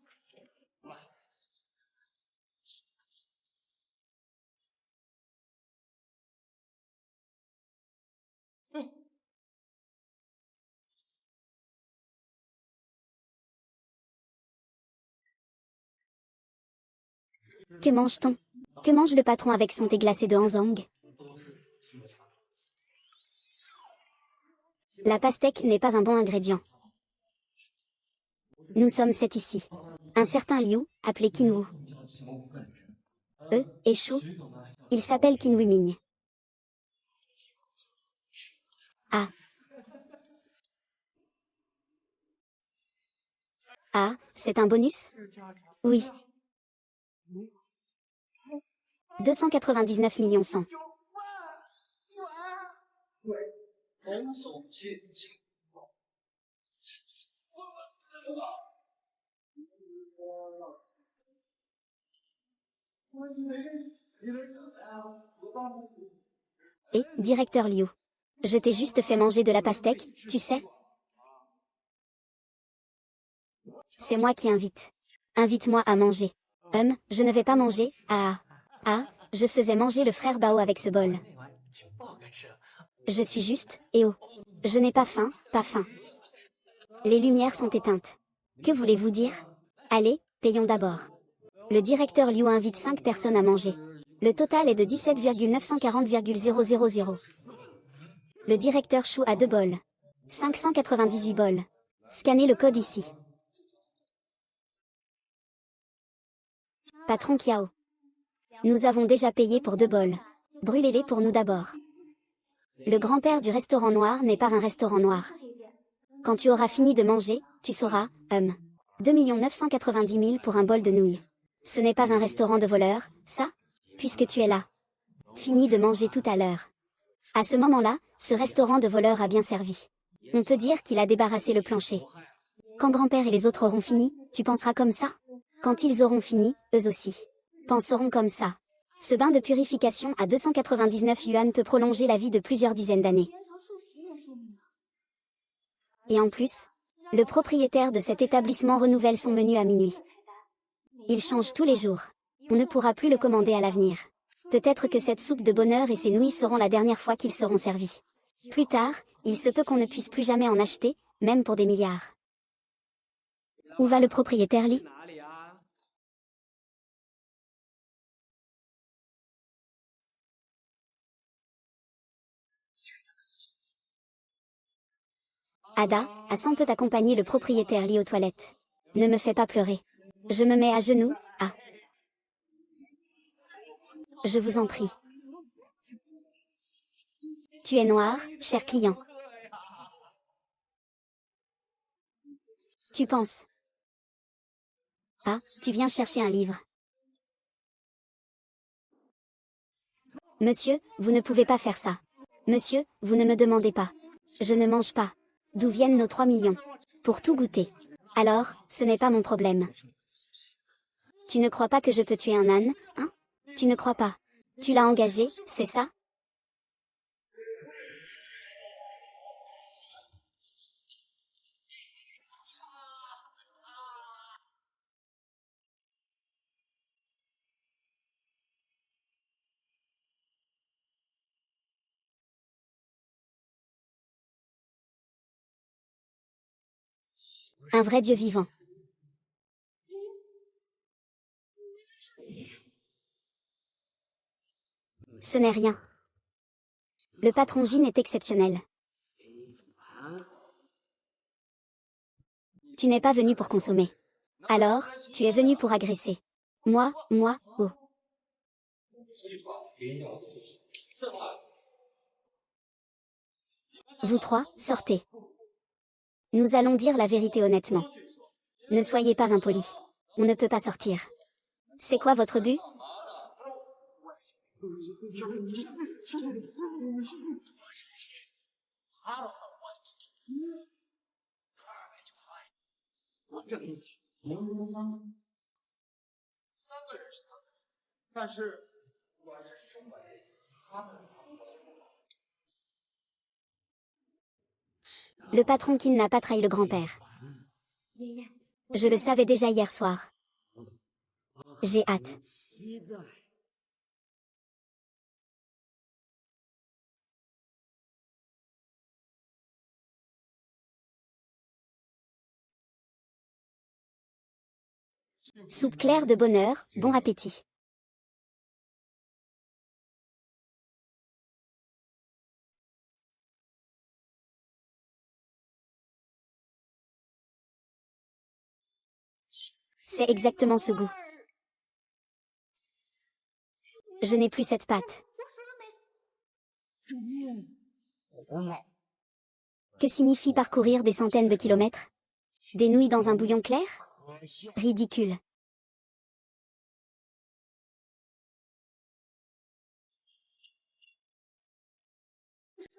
Que mange-t-on? Que mange le patron avec son thé glacé de Hanzhong? La pastèque n'est pas un bon ingrédient. Nous sommes 7 ici. Un certain Liu, appelé Qinwu. Et Shu. Il s'appelle Qinwu Ming. Ah. Ah, c'est un bonus? Oui. 299 millions 100. Et, directeur Liu. Je t'ai juste fait manger de la pastèque, tu sais? C'est moi qui invite. Invite-moi à manger. Je ne vais pas manger, ah. Ah, je faisais manger le frère Bao avec ce bol. Je suis juste, je n'ai pas faim, pas faim. Les lumières sont éteintes. Que voulez-vous dire? Allez, payons d'abord. Le directeur Liu invite 5 personnes à manger. Le total est de 17,940,000. Le directeur Shu a 2 bols. 598 bols. Scannez le code ici. Patron Kiao. Nous avons déjà payé pour 2 bols. Brûlez-les pour nous d'abord. Le grand-père du restaurant noir n'est pas un restaurant noir. Quand tu auras fini de manger, tu sauras, 2 990 000 pour un bol de nouilles. Ce n'est pas un restaurant de voleurs, ça? Puisque tu es là. Fini de manger tout à l'heure. À ce moment-là, ce restaurant de voleurs a bien servi. On peut dire qu'il a débarrassé le plancher. Quand grand-père et les autres auront fini, tu penseras comme ça? Quand ils auront fini, eux aussi penseront comme ça. Ce bain de purification à 299 yuan peut prolonger la vie de plusieurs dizaines d'années. Et en plus, le propriétaire de cet établissement renouvelle son menu à minuit. Il change tous les jours. On ne pourra plus le commander à l'avenir. Peut-être que cette soupe de bonheur et ces nouilles seront la dernière fois qu'ils seront servis. Plus tard, il se peut qu'on ne puisse plus jamais en acheter, même pour des milliards. Où va le propriétaire Li? Ada, Hassan peut accompagner le propriétaire Li aux toilettes. Ne me fais pas pleurer. Je me mets à genoux, ah. Je vous en prie. Tu es noir, cher client. Tu penses? Ah, tu viens chercher un livre. Monsieur, vous ne pouvez pas faire ça. Monsieur, vous ne me demandez pas. Je ne mange pas. D'où viennent nos 3 millions? Pour tout goûter. Alors, ce n'est pas mon problème. Tu ne crois pas que je peux tuer un âne, hein? Tu ne crois pas. Tu l'as engagé, c'est ça? Un vrai Dieu vivant. Ce n'est rien. Le patron Jin est exceptionnel. Tu n'es pas venu pour consommer. Alors, tu es venu pour agresser. Moi, oh. Vous trois, sortez. Nous allons dire la vérité honnêtement. Ne soyez pas impolis. On ne peut pas sortir. C'est quoi votre but? Le patron Qin n'a pas trahi le grand-père. Je le savais déjà hier soir. J'ai hâte. Soupe claire de bonheur, bon appétit. C'est exactement ce goût. Je n'ai plus cette pâte. Que signifie parcourir des centaines de kilomètres? Des nouilles dans un bouillon clair? Ridicule.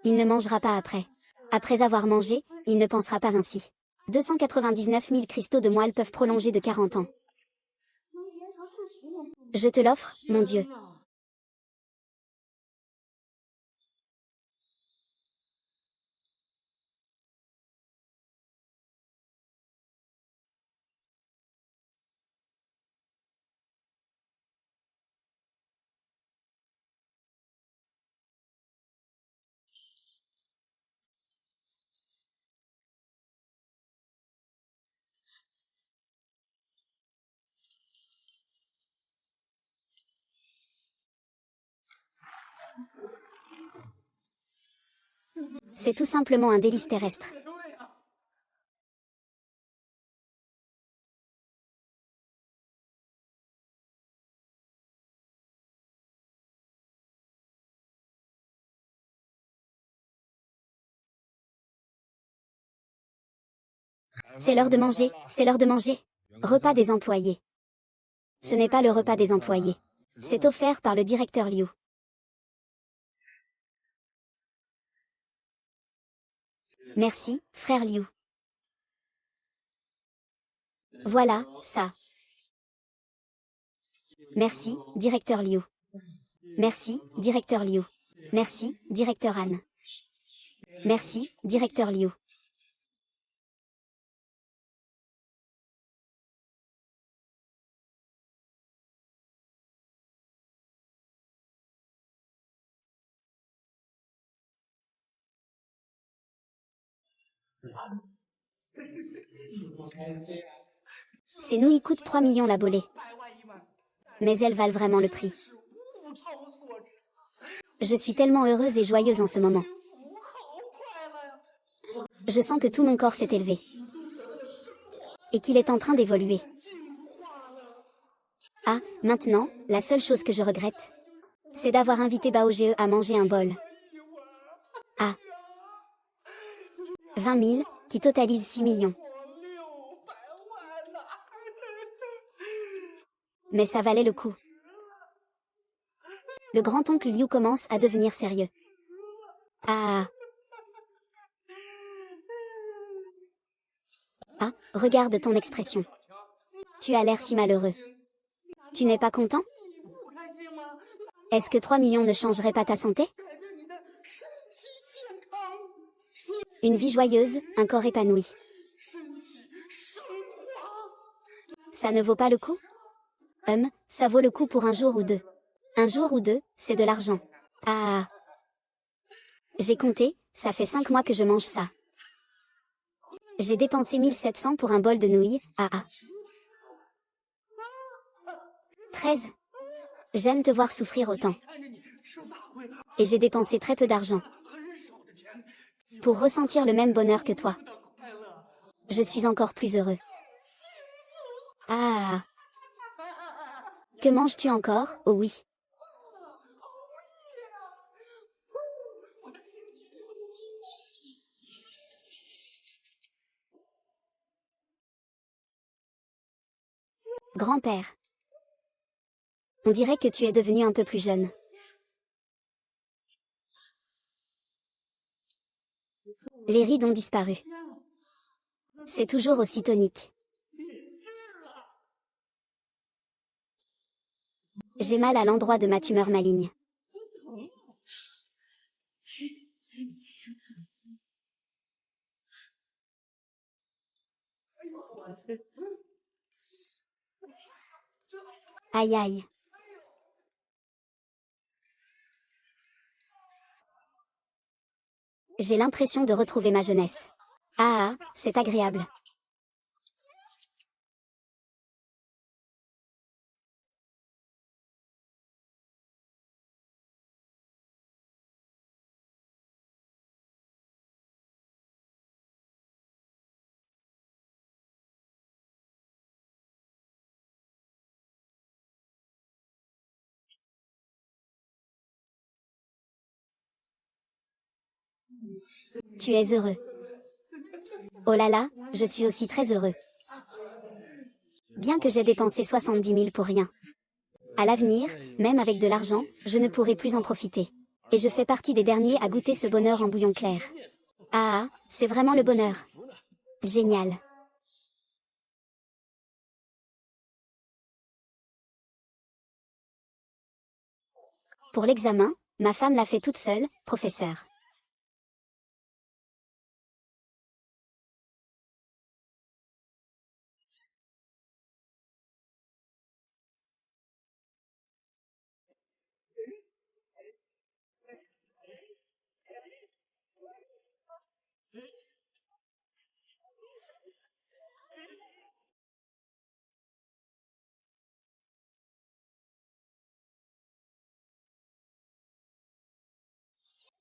Il ne mangera pas après. Après avoir mangé, il ne pensera pas ainsi. 299 000 cristaux de moelle peuvent prolonger de 40 ans. Je te l'offre, mon Dieu. C'est tout simplement un délice terrestre. C'est l'heure de manger, c'est l'heure de manger. Repas des employés. Ce n'est pas le repas des employés. C'est offert par le directeur Liu. Merci, frère Liu. Voilà, ça. Merci, directeur Liu. Merci, directeur Liu. Merci, directeur Anne. Merci, directeur Liu. Ces nouilles coûtent 3 millions la bolée. Mais elles valent vraiment le prix. Je suis tellement heureuse et joyeuse en ce moment. Je sens que tout mon corps s'est élevé. Et qu'il est en train d'évoluer. Ah, maintenant, la seule chose que je regrette, c'est d'avoir invité Bao-Ge à manger un bol. Ah. 20 000, qui totalise 6 millions. Mais ça valait le coup. Le grand-oncle Liu commence à devenir sérieux. Ah. Ah, regarde ton expression. Tu as l'air si malheureux. Tu n'es pas content? Est-ce que 3 millions ne changeraient pas ta santé? Une vie joyeuse, un corps épanoui. Ça ne vaut pas le coup? Ça vaut le coup pour un jour ou deux. Un jour ou deux, c'est de l'argent. Ah. J'ai compté, ça fait 5 mois que je mange ça. J'ai dépensé 1700 pour un bol de nouilles, ah ah. 13. J'aime te voir souffrir autant. Et j'ai dépensé très peu d'argent pour ressentir le même bonheur que toi. Je suis encore plus heureux. Ah. Que manges-tu encore? Oh oui. Grand-père. On dirait que tu es devenu un peu plus jeune. Les rides ont disparu. C'est toujours aussi tonique. J'ai mal à l'endroit de ma tumeur maligne. Aïe aïe. J'ai l'impression de retrouver ma jeunesse. Ah ah, c'est agréable. Tu es heureux. Oh là là, je suis aussi très heureux. Bien que j'ai dépensé 70 000 pour rien. À l'avenir, même avec de l'argent, je ne pourrai plus en profiter. Et je fais partie des derniers à goûter ce bonheur en bouillon clair. Ah ah, c'est vraiment le bonheur. Génial. Pour l'examen, ma femme l'a fait toute seule, professeur.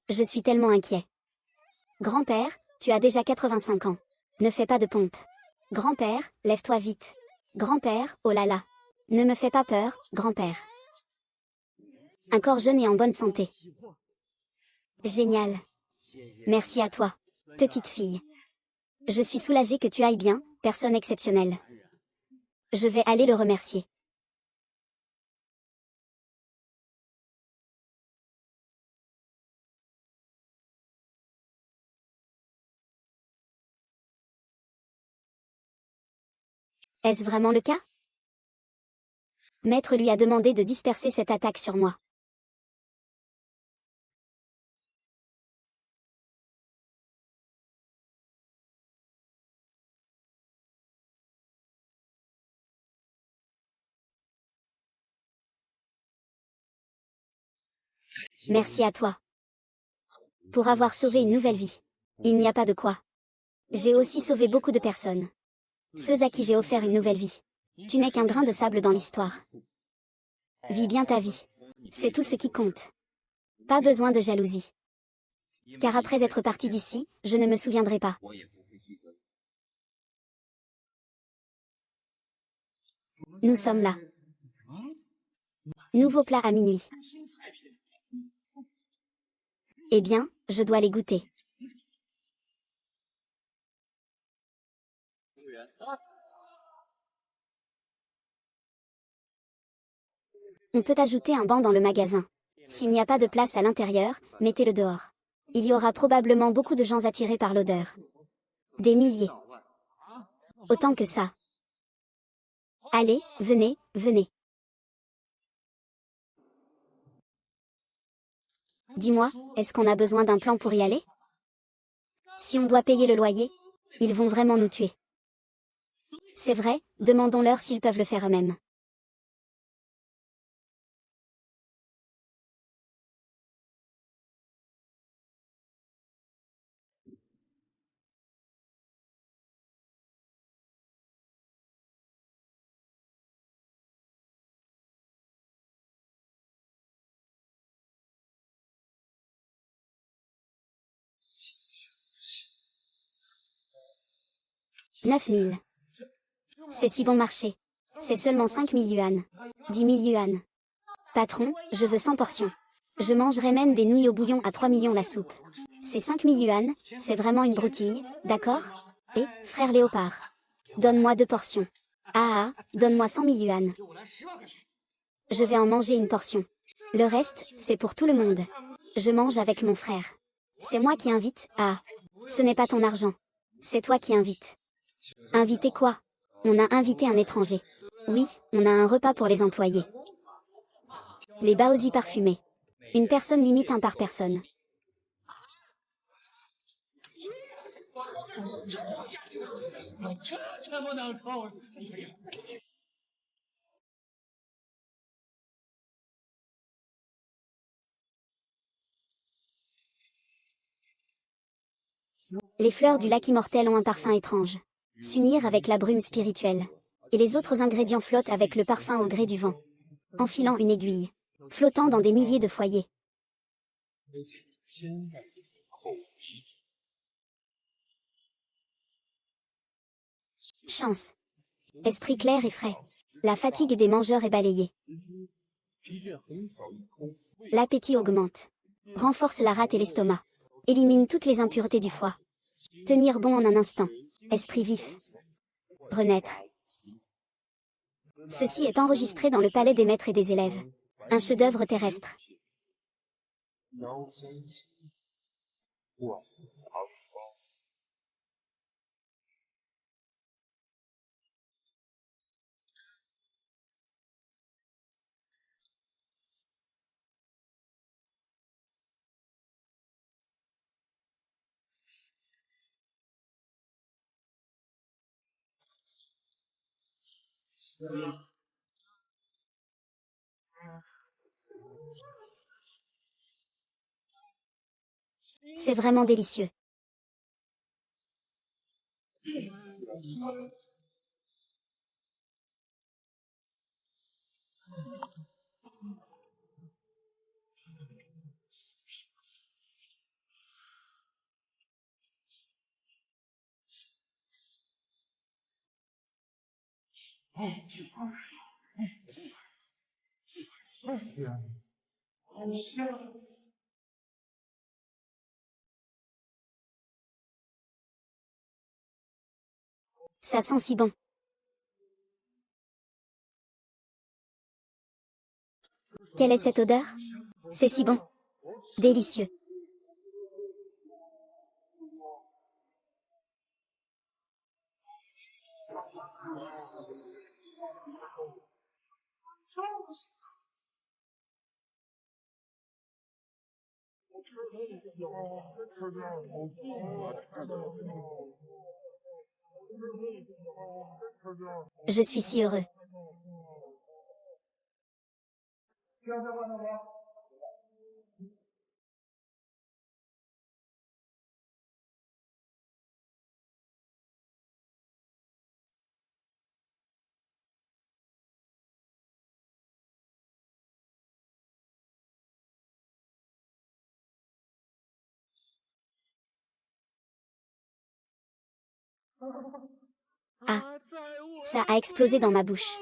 Je suis tellement inquiet. Grand-père, tu as déjà 85 ans. Ne fais pas de pompe. Grand-père, lève-toi vite. Grand-père, oh là là. Ne me fais pas peur, grand-père. Un corps jeune et en bonne santé. Génial. Merci à toi, petite fille. Je suis soulagée que tu ailles bien, personne exceptionnelle. Je vais aller le remercier. Est-ce vraiment le cas? Maître lui a demandé de disperser cette attaque sur moi. Merci à toi. Pour avoir sauvé une nouvelle vie. Il n'y a pas de quoi. J'ai aussi sauvé beaucoup de personnes. Ceux à qui j'ai offert une nouvelle vie. Tu n'es qu'un grain de sable dans l'histoire. Vis bien ta vie. C'est tout ce qui compte. Pas besoin de jalousie. Car après être parti d'ici, je ne me souviendrai pas. Nous sommes là. Nouveau plat à minuit. Eh bien, je dois les goûter. On peut ajouter un banc dans le magasin. S'il n'y a pas de place à l'intérieur, mettez-le dehors. Il y aura probablement beaucoup de gens attirés par l'odeur. Des milliers. Autant que ça. Allez, venez, venez. Dis-moi, est-ce qu'on a besoin d'un plan pour y aller? Si on doit payer le loyer, ils vont vraiment nous tuer. C'est vrai, demandons-leur s'ils peuvent le faire eux-mêmes. 9 000. C'est si bon marché. C'est seulement 5 000 yuan. 10 000 yuan. Patron, je veux 100 portions. Je mangerai même des nouilles au bouillon à 3 millions la soupe. C'est 5 000 yuan, c'est vraiment une broutille, d'accord? Et, frère Léopard. Donne-moi 2 portions. Ah ah, donne-moi 100 000 yuan. Je vais en manger une portion. Le reste, c'est pour tout le monde. Je mange avec mon frère. C'est moi qui invite, ah. Ce n'est pas ton argent. C'est toi qui invites. Inviter quoi? On a invité un étranger. Oui, on a un repas pour les employés. Les baozi parfumés. Une personne limite un par personne. Les fleurs du lac immortel ont un parfum étrange. S'unir avec la brume spirituelle. Et les autres ingrédients flottent avec le parfum au gré du vent. Enfilant une aiguille. Flottant dans des milliers de foyers. Chance. Esprit clair et frais. La fatigue des mangeurs est balayée. L'appétit augmente. Renforce la rate et l'estomac. Élimine toutes les impuretés du foie. Tenir bon en un instant. Esprit vif. Renaître. Ceci est enregistré dans le palais des maîtres et des élèves. Un chef-d'œuvre terrestre. C'est vraiment délicieux. Ça sent si bon. Quelle est cette odeur? C'est si bon. Délicieux. Je suis si heureux. Ah, ça a explosé dans ma bouche.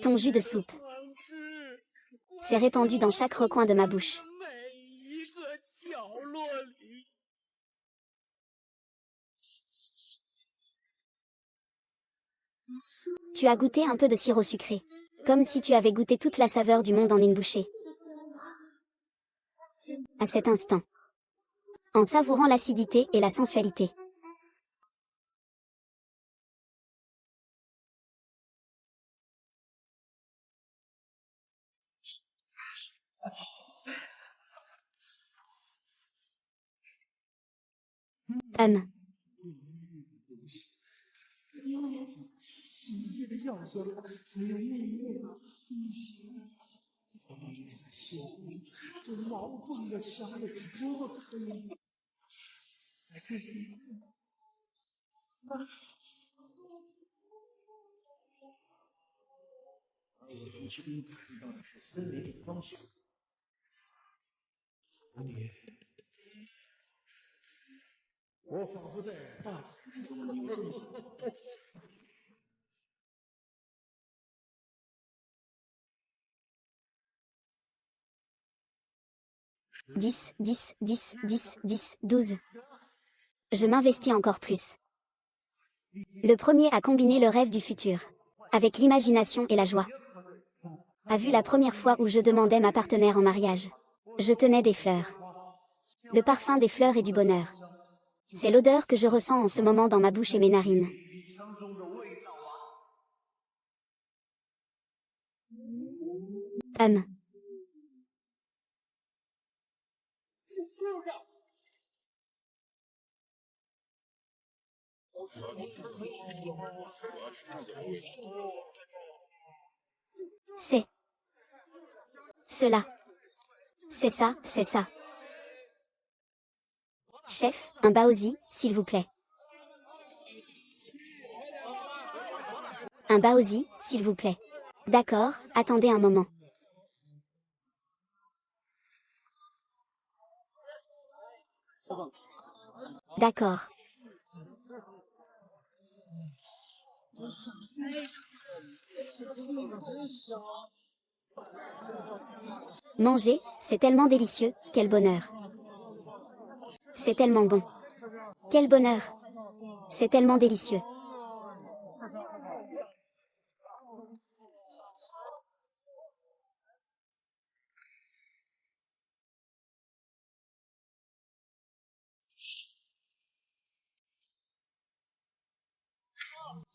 Ton jus de soupe. C'est répandu dans chaque recoin de ma bouche. Tu as goûté un peu de sirop sucré. Comme si tu avais goûté toute la saveur du monde en une bouchée. À cet instant. En savourant l'acidité et la sensualité. Hum. 10, 10, 10, 10, 10, 12. Je m'investis encore plus. Le premier a combiné le rêve du futur avec l'imagination et la joie. A vu la première fois où je demandais ma partenaire en mariage. Je tenais des fleurs. Le parfum des fleurs et du bonheur. C'est l'odeur que je ressens en ce moment dans ma bouche et mes narines. C'est cela. C'est ça, c'est ça. Chef, un baozi, s'il vous plaît. Un baozi, s'il vous plaît. D'accord, attendez un moment. D'accord. Manger, c'est tellement délicieux, quel bonheur. C'est tellement bon. Quel bonheur. C'est tellement délicieux.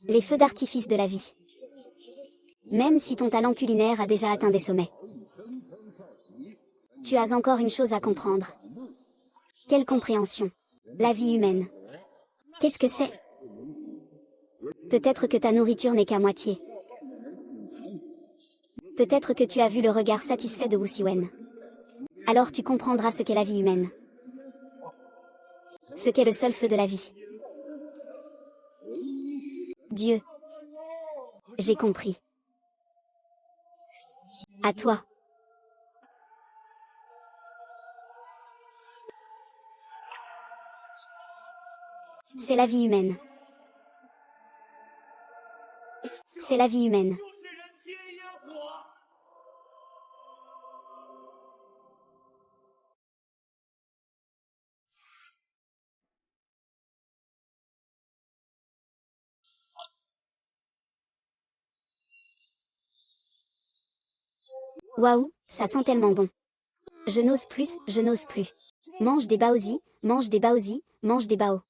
Les feux d'artifice de la vie. Même si ton talent culinaire a déjà atteint des sommets. Tu as encore une chose à comprendre. Quelle compréhension. La vie humaine. Qu'est-ce que c'est? Peut-être que ta nourriture n'est qu'à moitié. Peut-être que tu as vu le regard satisfait de Wu Siwen. Alors tu comprendras ce qu'est la vie humaine. Ce qu'est le seul feu de la vie. Dieu. J'ai compris. À toi. C'est la vie humaine. C'est la vie humaine. Waouh, ça sent tellement bon. Je n'ose plus, je n'ose plus. Mange des baozi, mange des baozi, mange des bao.